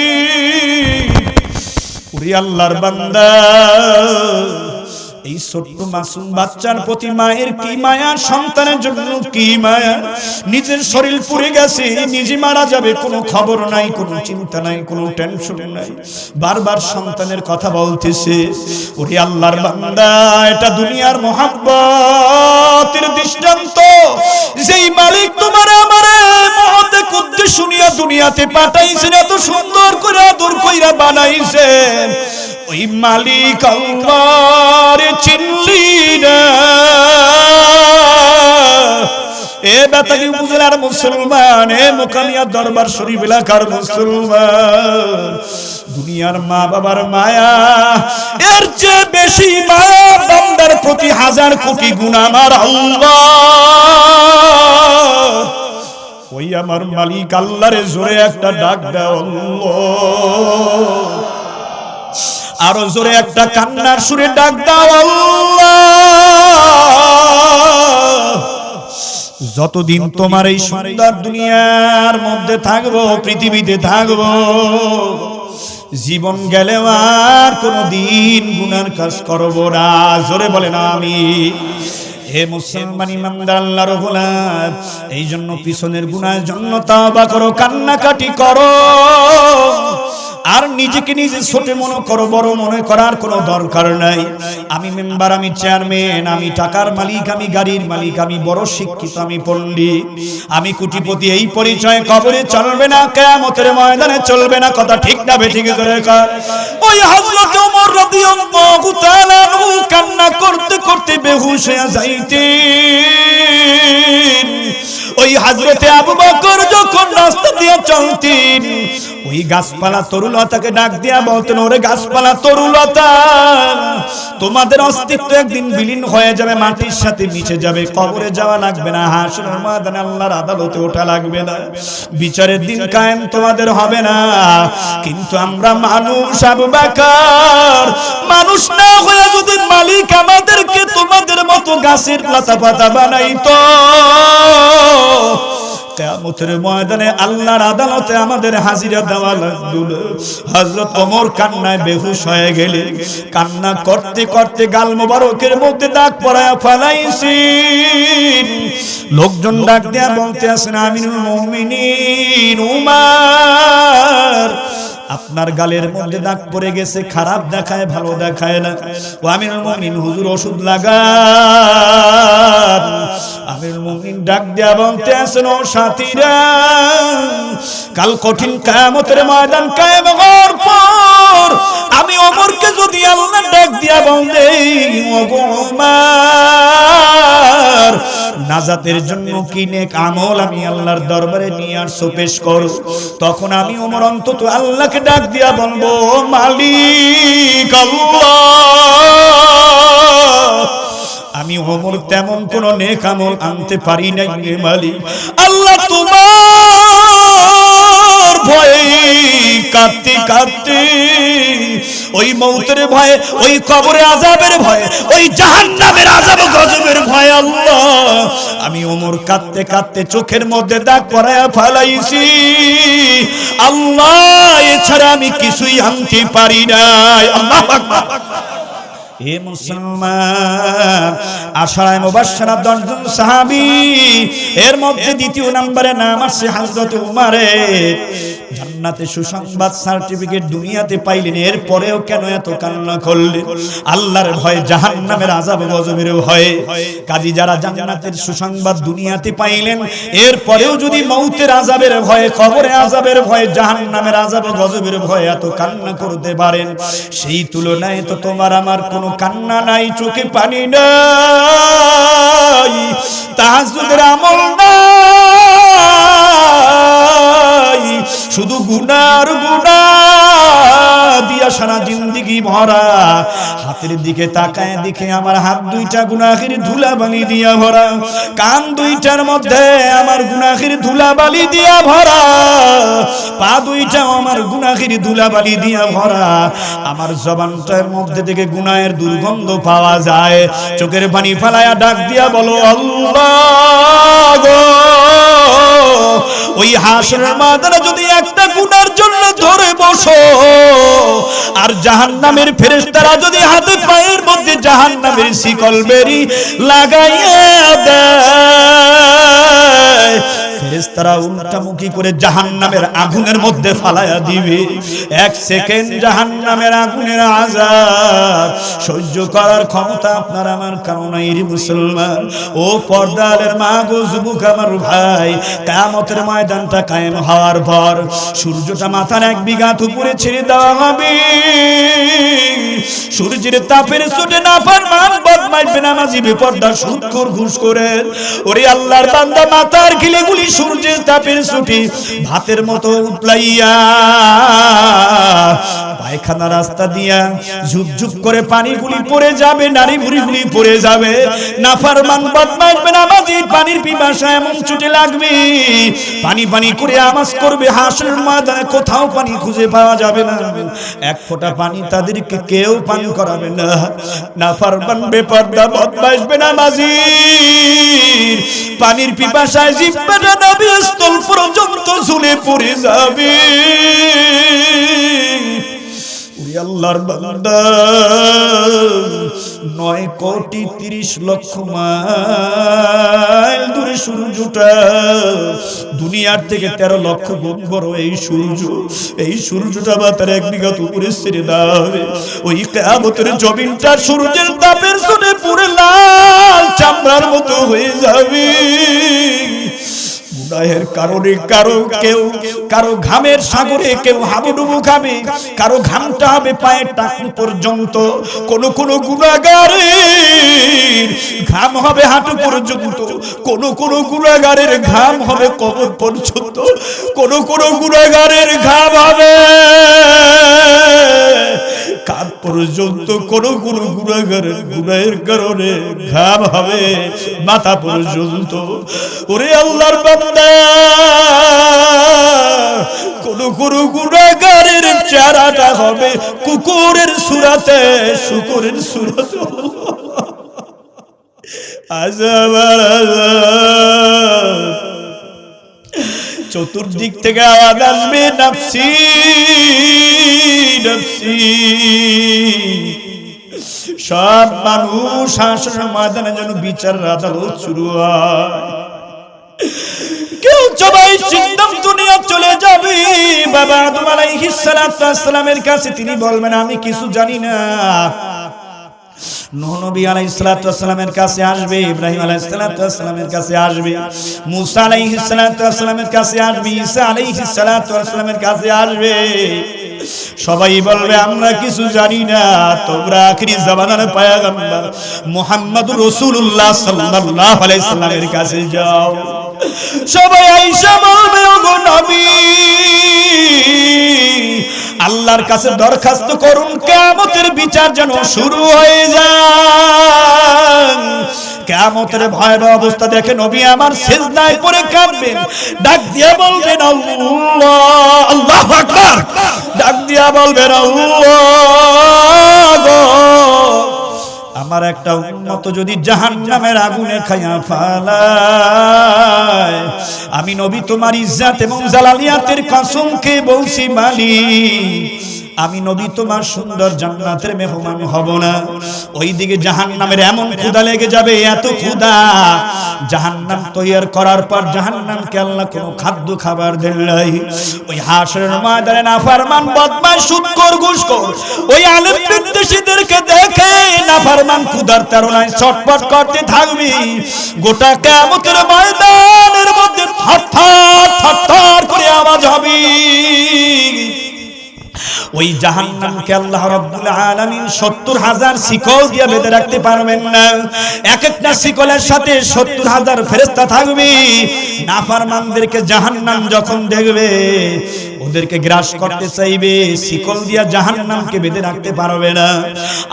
ওরে আল্লাহর বান্দা, এই ছোট্ট মাসুম বাচ্চার প্রতি মায়ের কি মায়া, সন্তানের জন্য কি মায়া। নিজের শরীর পুড়ে গেছে, নিজে মারা যাবে, কোনো খবর নাই, কোনো চিন্তা নাই, কোনো টেনশন নাই। বারবার সন্তানের কথা বলতেছে। ওরে আল্লাহর বান্দা, এটা দুনিয়ার মহব্বতের দৃষ্টান্ত। যেই মালিক তোমার আমারে মহতে কুদ্দে শুনিয়া দুনিয়াতে পাঠাইছেন, এত সুন্দর করে আদর কইরা বানাইছেন, ওই মালিক আল্লাহর চিনলি না। এ বেতাগি উপজেলার মুসলমান, এ মোকামিয়া দরবার শরীফ এলাকার মুসলমান, দুনিয়ার মা বাবার মায়া এর চেয়ে বেশি মায়া বান্দার প্রতি 1000 কোটি গুণ আমার আল্লাহ। ওই আমার মালিক আল্লাহরে জোরে একটা ডাক দাও, আল্লাহ। আরো জোরে একটা কান্নার সুরে ডাক দাও, আল্লাহ। যতদিন তোমার এই সুন্দর দুনিয়ার মধ্যে থাকবো, পৃথিবীতে থাকবো, জীবন গেলে আর কোনদিন গুনার কাজ করব না। জোরে বলেন আমিন। হে মুসলমান ইমানদার আল্লাহর গোলাম, এই জন্য পিছনের গুনাহের জন্য তওবা করো, কান্নাকাটি করো। আর নিজেকে নিজে ছোট মনে করো, বড় মনে করার কোনো দরকার নাই। আমি মেম্বার, আমি চেয়ারম্যান, আমি টাকার মালিক, আমি গাড়ির মালিক, আমি বড় শিক্ষিত, আমি পণ্ডিত, আমি কোটিপতি, এই পরিচয় কবরে চলবে না, কিয়ামতের ময়দানে চলবে না। কথা ঠিক না বেঠিক করে কর। ওই হযরত ওমর রাদিয়াল্লাহু তাআলা কান্না করতে করতে বেহুশ হয়ে যাইতেন। ওই হযরতে আবু বকর যখন রাস্তা দিয়ে চলতেন, ওই গাছপালা তরুলতাকে ডাক দিয়া বলতেন, ওরে গাছপালা তরুলতা, তোমাদের অস্তিত্ব একদিন বিলীন হয়ে যাবে, মাটির সাথে মিশে যাবে, কবরে যাওয়া লাগবে না, হাসরের ময়দানে আল্লাহর আদালতে ওঠা লাগবে না, বিচারের দিন কায়েম তোমাদের হবে না। কিন্তু আমরা মানুষ আবু বকর, মানুষ না হয়ে যদি মালিক আমাদেরকে তোমাদের মতো গাছের লতা পাতা বানাইতো, কিয়ামতের ময়দানে আল্লাহর আদালতে আমাদের হাজিরা দেওয়া লাগবে। হযরত ওমর কান্নায় বেহুশ হয়ে গেলেন। কান্না করতে করতে গাল মোবারকের মধ্যে দাগ পড়ায়া ফেলাইছেন। লোকজন ডাক দিয়া বলতে আছেন, আমিনুল মুমিনিন উমর, আপনার গালের মধ্যে দাগ পড়ে গেছে, খারাপ দেখায়, ভালো দেখায় না। ও আমিনুল মুমিনিন, হুজুর ওষুধ লাগান। আমিনুল মুমিনিন ডাক দিয়া বলতে আছেন, ও সাথীরা, কাল কঠিন কিয়ামতের ময়দান কায়েম হওয়ার পর আমি ওমরকে যদি আল্লাহ ডাক দিয়া বলে, ও গো ওমর, নাজাতের জন্য কি নেক আমল আমি আল্লাহর দরবারে নিয়ে আসো, পেশ করো, তখন আমি ওমর অন্তত আল্লাহকে ডাক দিয়া বলবো, মালিক আল্লাহ, আমি ওমর তেমন কোন নেক আমল আনতে পারি নাই রে মালিক। আল্লাহ তোমার ভয়ে কাঁদতে কাঁদতে, ওই মৌতের ভয়ে, ওই কবরে আযাবের ভয়ে, ওই জাহান্নামের আযাব গজবের ভয়ে আল্লাহ আমি ওমর কাঁদতে কাঁদতে চোখের মধ্যে দাগ পড়ায়া ফেলাইছি। আল্লাহ এছাড়া আমি কিছুই আনতে পারি নাই। আল্লাহু আকবার। এ মুসলমান, আশরায়ে মুবাশশারা 10 জন সাহাবী, এর মধ্যে দ্বিতীয় নম্বরে নাম আছে হযরত উমরের। জান্নাতে সুসংবাদ সার্টিফিকেট দুনিয়াতে পাইলেন, এরপরেও কেন এত কান্না করলেন? আল্লাহর ভয়, জাহান্নামের আযাব গজবের ভয়ে। কাজী যারা জান্নাতের সুসংবাদ দুনিয়াতে পাইলেন, এরপরেও যদি মৌতের আযাবের ভয়ে, কবরে আযাবের ভয়ে, জাহান্নামের আযাব গজবের ভয়ে এত কান্না করতে পারেন, সেই তুলনায় তো তোমার আমার কোনো কান্না নাই, চোখে পানি নাই, তাহাজ্জুদের আমল নাই, শুধু গুনার গুনাহ দিয়া সারা জিন্দেগি ভরা। হাতের দিকে তাকায় দেখে আমার হাত দুইটা গুনাহের ধুলাবালি দিয়া ভরা, কান দুইটার মধ্যে আমার গুনাহের ধুলাবালি দিয়া ভরা, পা দুইটাও আমার গুনাহের ধুলাবালি দিয়া ভরা, আমার জবানটার মধ্যে থেকে গুনাহের দুর্গন্ধ পাওয়া যায়। চোখের পানি ফেলায়া ডাক দিয়া বলো, আল্লাহ গো, ওই হাসরের ময়দানে যদি একটা গুনার জন্য ধরে বসো, আর জাহান্নামের ফেরেশতারা যদি হাতে পায়ের মধ্যে জাহান্নামের শিকল বেরি লাগাইয়া দেয়, ফেরেশতারা উল্টামুখী করে জাহান্নামের আগুনের মধ্যে ফালায়া দিবে। 1 সেকেন্ড জাহান্নামের আগুনের আযাব সহ্য করার ক্ষমতা আপনার আমার কারো নাই রে মুসলমান। ও পর্দারের মা গো, যুবক আমার ভাই, কিয়ামতের ময়দানটা কায়েম হওয়ার পর সূর্যটা মাথার 1 বিঘা উপরে ছেড়ে দেওয়া হবে। সূর্যের তাপের চোটে নাফরমান, বদমাইশ, বেনামাজি, বেপরদা, সুদখোর, ঘুষখোরের, ওরে আল্লাহর বান্দা মাথার খিলেগুলি সূর্যের তাপের চোটে ভাতের মতো উতলাইয়া পায়খানা রাস্তা দিয়া ঝুপঝুপ করে পানিগুলি পড়ে যাবে, নারী ভুড়িগুলি পড়ে যাবে। নাফরমান, বদমাইশ, বেনামাজি পানির পিপাসা এমন ছুটে লাগবে, পানি পানি করে আওয়াজ করবে। হাসরের ময়দানে কোথাও পানি খুঁজে পাওয়া যাবে না, 1 ফোঁটা পানি তাদেরকে কেউ পান করাবে না। নাফরমান, বেপরদা, বদমাইশ, বেনামাজি পানির পিপাসায় জিহ্বাটা নাভির স্থল পর্যন্ত ঝুলে পড়ে যাবে। ওই আল্লাহর বান্দা 9,30,00,000 মাইল দূরে সূর্যটা, দুনিয়ার থেকে 13 লক্ষ গুণ বড় এই সূর্যটা মাথার 1 বিঘা উপরে ছেড়ে দেওয়া হবে। ওই কিয়ামতের জমিনটা সূর্যের তাপের জন্য পুরো লাল চামড়ার মতো হয়ে যাবে। গুনাহের কারণে কারো ঘামের সাগরে কেউ হাবুডুবু খাবে, কারো ঘামটা হবে পায়ের টাকনু পর্যন্ত, কোন গুনাহগারের ঘাম হবে হাঁটু পর্যন্ত, কোন গুনাহগারের ঘাম হবে কবর পর্যন্ত, কোন গুনাহগারের ঘাম হবে কাঁধ পর্যন্ত, কোন গুনাহগারের গুনাহের কারণে ঘাম হবে মাথা পর্যন্ত। ওরে আল্লাহর বান্দা, কোন গুনাহগারের চেহারাটা হবে কুকুরের সূরাতে, শুকরের সূরাতে। আযাব চতুর্দিক থেকে আওয়াজ আসবে, নাফসি নাফসি। সব মানুষ হাসরের ময়দানে যেন বিচার আদালত শুরু হয়। কেউ সবাই সিদ্ধান্ত দুনিয়া চলে যাবে বাবা আদম আলাইহিস সালাতু ওয়াস সালামের কাছে। তিনি বলবেন আমি কিছু জানি না। নূহ নবী আলাইহিস সালাতু ওয়াস সালামের কাছে আসবে, ইব্রাহিম আলাইহিস সালাতু ওয়াস সালামের কাছে আসবে, মুসা আলাইহিস সালাতু ওয়াস সালামের কাছে আসবে, ঈসা আলাইহিস সালাতু ওয়াস সালামের কাছে আসবে। সবাই বলবে আমরা কিছু জানি না, তোমরা আখিরি জামানার পয়গম্বর মুহাম্মদুর রাসূলুল্লাহ সাল্লাল্লাহু আলাইহি সাল্লামের কাছে যাও। সবাই আয়েশা বলবে ওগো নবী, আল্লাহর কাছে দরখাস্ত করুন কিয়ামতের বিচার যেন শুরু হয়ে যায়। কিয়ামতের ভয়াবহ অবস্থা দেখে নবী আমার সিজদায় পড়ে কাঁদবেন, ডাক দিয়ে বলবেন আল্লাহ, আল্লাহু আকবার, ডাক দিয়ে বলবেন আল্লাহ গো, আমার একটা উম্মত যদি জাহান্নামের আগুনে খাইয়া ফালায়, আমি নবী তোমার ইজ্জত এবং জালালিয়াতের কসম খেয়ে বলছি মালিক, আমি নবী তোমার সুন্দর জান্নাতের মেহমান হব না। ওইদিকে জাহান্নামের এমন ক্ষুধা লেগে যাবে, এত ক্ষুধা, জাহান্নাম তৈয়ার করার পর জাহান্নামকে আল্লাহ কোনো খাদ্য খাবার দেন নাই। ওই হাসরের ময়দানে নাফরমান বদমাশ সুদখোর ঘুষখোর ওই আলেম বিদ্বেষীদেরকে দেখে নাফরমান ক্ষুধার তাড়নায় ছটফট করতে থাকবে। গোটা কিয়ামতের ময়দানের মধ্যে থরথর থরথর করে আওয়াজ হবে। ওই জাহান্নামকে আল্লাহ রাব্বুল আলামিন 70,000 শিকল দিয়ে বেঁধে রাখতে পারবেন না। এক একটা শিকলের সাথে 70,000 ফেরেশতা থাকবে। নাফরমানদেরকে জাহান্নাম যখন দেখবে ওদেরকে গ্রাস করতে চাইবে, শিকল দিয়ে জাহান্নামকে বেঁধে রাখতে পারবে না।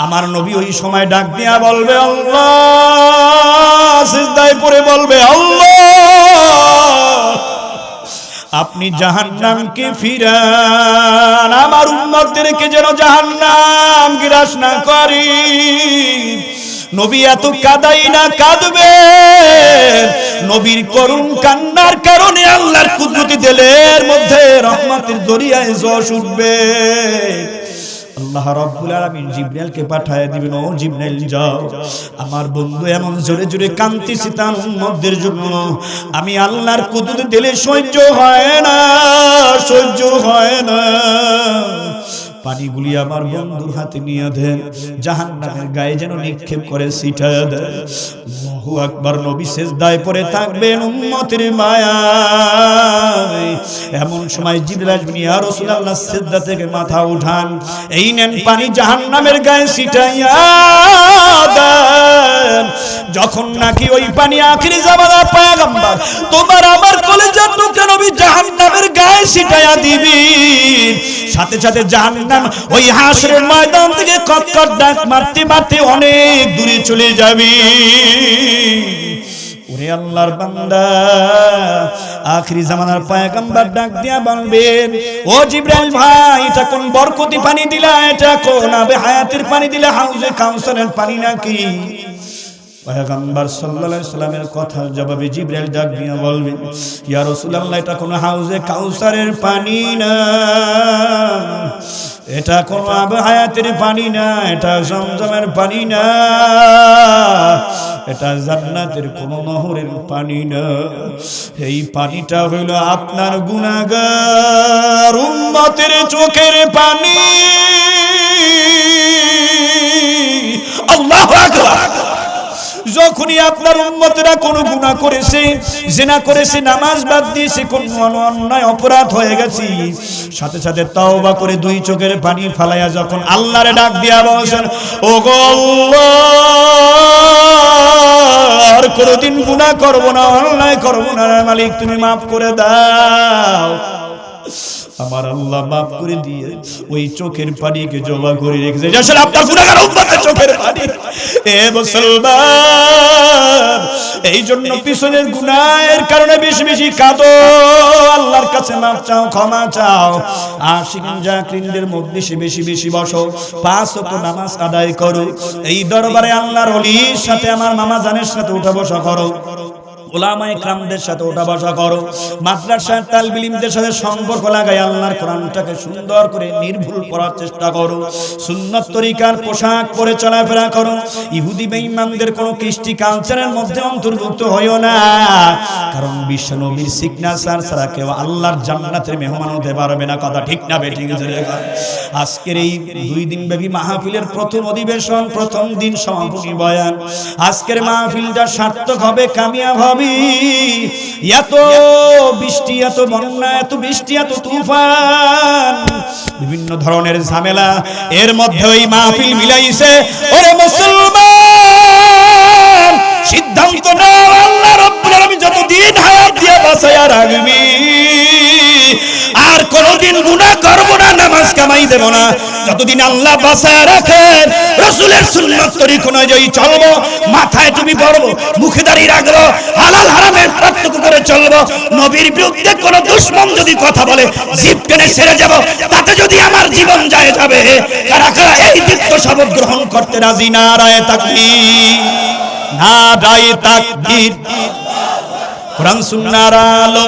আমার নবী ওই সময় ডাক দিয়া বলবে আল্লাহ, সিজদায় পড়ে বলবে আল্লাহ, আপনি জাহান্নামকে ফিরান, আমার উম্মতদেরকে যেন জাহান্নাম গ্রাস না করে। নবী এত কাঁদাই না কাঁদবে, নবীর করুণ কান্নার কারণে আল্লাহর কুদরতি দিলের মধ্যে রহমতের দরিয়ায় জোশ উঠবে। আল্লাহ রাব্বুল আলামিন জিবরাইলকে পাঠিয়ে দিবেন, ও জিবরাইল যাও, আমার বন্ধু এমন জোরে জোরে কাঁদতেছে তার উম্মতদের জন্য, আমি আল্লাহর কুদরত দিলে সহ্য হয় না, সহ্য হয় না। পানিগুলি আমার বন্ধুর হাতে নিয়ে দেন, জাহান্নামের গায়ে যেন নিক্ষেপ করে ছিটায় দেয়। আল্লাহু আকবার। নবী সিজদায় পড়ে থাকবেন উম্মতের মায়ায়। এমন সময় জিবরাইল আসবেন, ইয়া রাসূলুল্লাহ সিজদা থেকে মাথা উঠান, এই নেন পানি জাহান্নামের গায়ে ছিটাইয়া দেন। যখন নাকি ওই পানি আখিরি জামানার পয়গম্বর তোমার আমার কলেজার টুকরা নবী জাহান্নামের গায়ে ছিটাইয়া দিবি, সাথে সাথে জাহান্নাম ওই হাসরের ময়দান থেকে কটকট ডাক মারতে মারতে অনেক দূরে চলে যাবে। ওরে আল্লাহর বান্দা, আখিরি জামানার পয়গম্বর ডাক দিয়া বলবেন, ও জিবরাইল ভাই, এটা কোন বরকতি পানি দিলা, এটা কোন আবে হায়াতের পানি দিলা, হাউজে কাউসারের পানি নাকি? পয়গম্বর সাল্লাল্লাহু আলাইহি সাল্লামের কথার জবাবে জিবরাইল ডাক দিয়ে বলবেন, ইয়া রাসূলুল্লাহ, এটা কোন হাউজে কাউসারের পানি না, এটা কোনো আবহায়াতের পানি না, এটা জমজমের পানি না, এটা জান্নাতের কোনো নহরের পানি না। এই পানিটা হইল আপনার গুনাহগার উম্মতের চোখের পানি। আল্লাহু আকবার। যখনই আপনার উম্মতেরা কোনো গুনাহ করেছে, জিনা করেছে, নামাজ বাদ দিয়েছে, কোনো অন্যায় অপরাধ হয়ে গেছে, সাথে সাথে তওবা করে দুই চোখের পানি ফালাইয়া যখন আল্লাহরে ডাক দিয়া বলেন, ওগো আল্লাহ, আর কোনোদিন গুনাহ করব না, অন্যায় করব না, মালিক তুমি মাফ করে দাও। আমার আল্লাহ মাফ করে দিয়ে ওই চোখের পানিকে জমা করে রেখেছে। আসলে আপনার গুনাহগার উম্মতের চোখের পানি। এ মুসলমান, এই জন্য পিছনের গুনাহের কারণে বেশি বেশি কাঁদো, আল্লাহর কাছে মাফ চাও, ক্ষমা চাও। আশিকিন জাকিরিনদের মধ্যে বেশি বেশি বসো, 5 ওয়াক্ত নামাজ আদায় করো। এই দরবারে আল্লাহর ওলির সাথে আমার মামা জানের সাথে উঠা বসা করো, উলামায়ে কেরামদের সাথে ওঠা বসা করো, মাদ্রাসার তালিব ইলমদের সাথে সম্পর্ক লাগাই আল্লাহর কোরআনটাকে সুন্দর করে নির্ভুল পড়ার চেষ্টা করো, সুন্নাত তরিকার পোশাক পরে চলাফেরা করো, ইহুদি বেঈমানদের কোনো কৃষ্টি কালচারের মধ্যে অন্তর্ভুক্ত হইও না, কারণ বিশ্ব নবীর সিগনেচার ছাড়া কেউ আল্লাহর জান্নাতের মেহমান হতে পারবে না। কথা ঠিক না বেঠিক? আজকের এই 2 দিন ব্যাপী মাহফিলের প্রথম অধিবেশন, প্রথম দিন সমাপনী বয়ান, আজকের মাহফিলটা সার্থক হবে, কামিয়াব হবে। এত বৃষ্টি, এত বন্যা, এত বৃষ্টি, এত তুফান, বিভিন্ন ধরনের ঝামেলা, এর মধ্যে ওই মাহফিল মিলাইছে। ওরে মুসলমান, সিদ্ধান্ত নাও, আল্লাহ রাব্বুল আলামিন যতদিন হায়াত দিয়ে বাঁচায়া রাখবি, আর কোনদিন গুনাহ করব না, নামাজ কামাই দেব না। যতদিন আল্লাহ বাঁচায়া রাখেন, রাসূলের সুন্নাত তরিকা অনুযায়ী চলবো, মাথায় টুপি পরবো, মুখে দাড়ি রাখবো, হালাল হারামের পার্থক্য করে চলবো। নবীর বিরুদ্ধে কোন দুশমন যদি কথা বলে, জিভ টেনে ছেড়ে যাব, তাতে যদি আমার জীবন যায় যাবে। কারা কারা এই দীপ্ত শপথ গ্রহণ করতে রাজি? নারায়ে তাকবীর, নারায়ে তাকবীর। কোরআন সুন্নাহর আলো,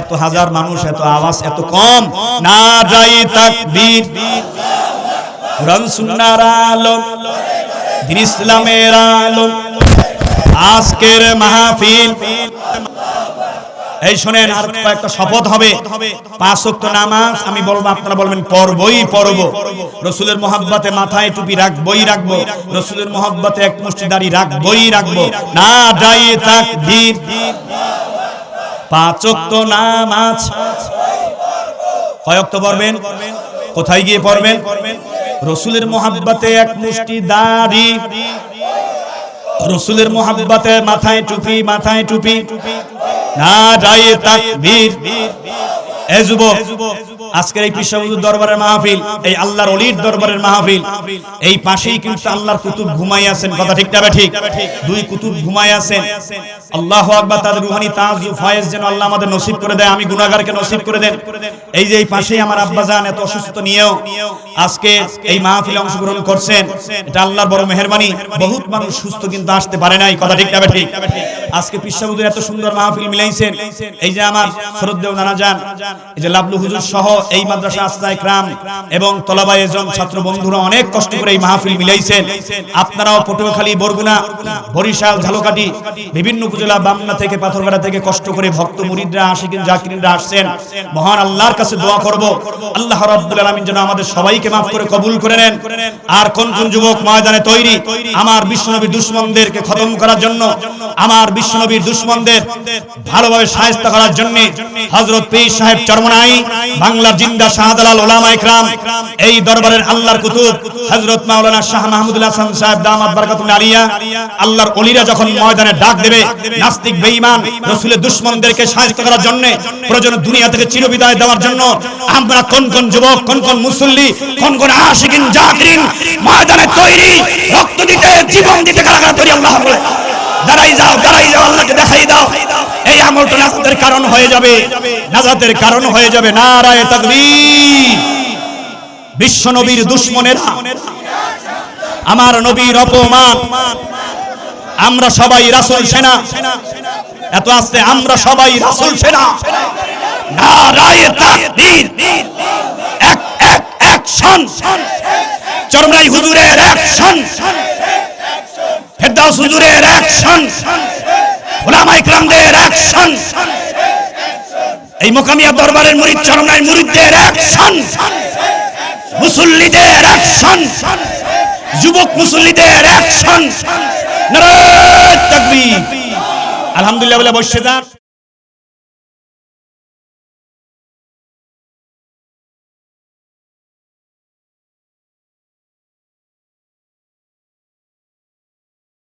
এত হাজার মানুষ, এত আওয়াজ এত কম। নারায়ে তাকবীর, কোরআন সুন্নাহর আলো, দ্বীন ইসলামের আলো। আজকের মাহফিল, এই শুনেন, আর কয়েকটা শপথ হবে। 5 ওয়াক্ত নামাজ আমি বলবো, আপনারা বলবেন পড়বই পড়ব। রাসূলের মহব্বতে মাথায় টুপি রাখবই রাখবো, রাসূলের মহব্বতে এক মুষ্টি দাড়ি রাখবই রাখবো। নারায়ে তাকবীর। 5 ওয়াক্ত নামাজ কয় ওয়াক্ত পড়বেন? কোথায় গিয়ে পড়বেন? রাসূলের মহব্বতে এক মুষ্টি দাড়ি, রাসূলের মহব্বতে মাথায় টুপি, মাথায় টুপি। নারায়ে তাকবীর। এ যুবক, আজকের এই পীর হুজুর দরবারের মাহফিল, এই আল্লাহর ওলির দরবারের মাহফিল, এই পাশেই কিন্তু আল্লাহর কুতুব ঘুমাই আছেন। কথা ঠিক না ঠিক? 2 কুতুব ঘুমাই আছেন। আল্লাহু আকবার। তাদের রুহানি তাজ্জুব ফয়েজ যেন আল্লাহ আমাদের নসিব করে দেয়, আমি গুনাহগারকে নসিব করে দেন। এই যে এই পাশেই আমার আব্বাজান এত অসুস্থ নিয়েও আজকে এই মাহফিলে অংশগ্রহণ করছেন, এটা আল্লাহর বড় মেহেরবানি। বহুত মানুষ সুস্থ কিন্তু আসতে পারে নাই। কথা ঠিক না ঠিক? আজকে পীর হুজুর এত সুন্দর মাহফিল মিলাইছেন। এই যে আমার শ্রদ্ধেয় নানা জান, এই যে লাবলু হুজুর সহ এই মাদ্রাসা আস্তায়ে کرام এবং তলাবায়ে জন ছাত্র বন্ধুরা অনেক কষ্ট করে এই মাহফিল মিলাইছেন। আপনারাও পটুয়াখালী, বরগুনা, বরিশাল, ঝালকাঠি, বিভিন্ন উপজেলা, বামনা থেকে, পাথরঘাটা থেকে কষ্ট করে ভক্ত মুরিদরা, আশিকিন জাকিরিনরা আসছেন। মহান আল্লাহর কাছে দোয়া করব, আল্লাহ রাব্বুল আলামিন যেন আমাদের সবাইকে মাফ করে কবুল করে নেন। আর কোন কোন যুবক ময়দানে তৈরি আমার বিশ্বনবীর দুশমনদেরকে খতম করার জন্য, আমার বিশ্বনবীর দুশমনদের ভালোভাবে শায়েস্তা করার জন্য, হযরত পীর সাহেব চরমনাই, বাংলার জিন্দা শাহজালাল উলামায়ে کرام, এই দরবারের আল্লাহর কুতুব হযরত মাওলানা শাহ মাহমুদুল হাসান সাহেব দামাত বারাকাতুল আলিয়া, আল্লাহর ওলিরা যখন ময়দানে ডাক দেবে, নাস্তিক বেঈমান রাসূলের দুশমনদেরকে শায়েস্তা করার জন্য, প্রয়োজন দুনিয়া থেকে চিরবিদায় দেওয়ার জন্য, আমরা কোন কোন যুবক, কোন কোন মুসল্লি, কোন কোন আশিকিন জাকিরিন ময়দানে তৈরি, রক্ত দিতে, জীবন দিতে, কারা কারা তৈরি? আল্লাহ বলে দাঁড়াই যাও, দাঁড়াই যাও, আল্লাহকে দেখাই দাও। এই আমলটা নাজাতের কারণ হয়ে যাবে, নাজাতের কারণ হয়ে যাবে। নারায়ে তাকবীর। বিশ্ব নবীর দুশমনেরা, আমার নবীর অপমান, আমরা সবাই রাসূল সেনা। এত আস্তে, আমরা সবাই রাসূল সেনা। নারায়ে তাকবীর। এক অ্যাকশন, চরমনাই হুজুরের অ্যাকশন, ফেরদাউস হুজুরের অ্যাকশন, উলামায়ে কেরামদের অ্যাকশন, এই মোকামিয়া দরবারের মুরিদ চরমনাই মুরিদদের অ্যাকশন, মুসল্লিদের অ্যাকশন, যুবক মুসল্লিদের অ্যাকশন। নারে তাকবীর। আলহামদুলিল্লাহ বলে বসে যান।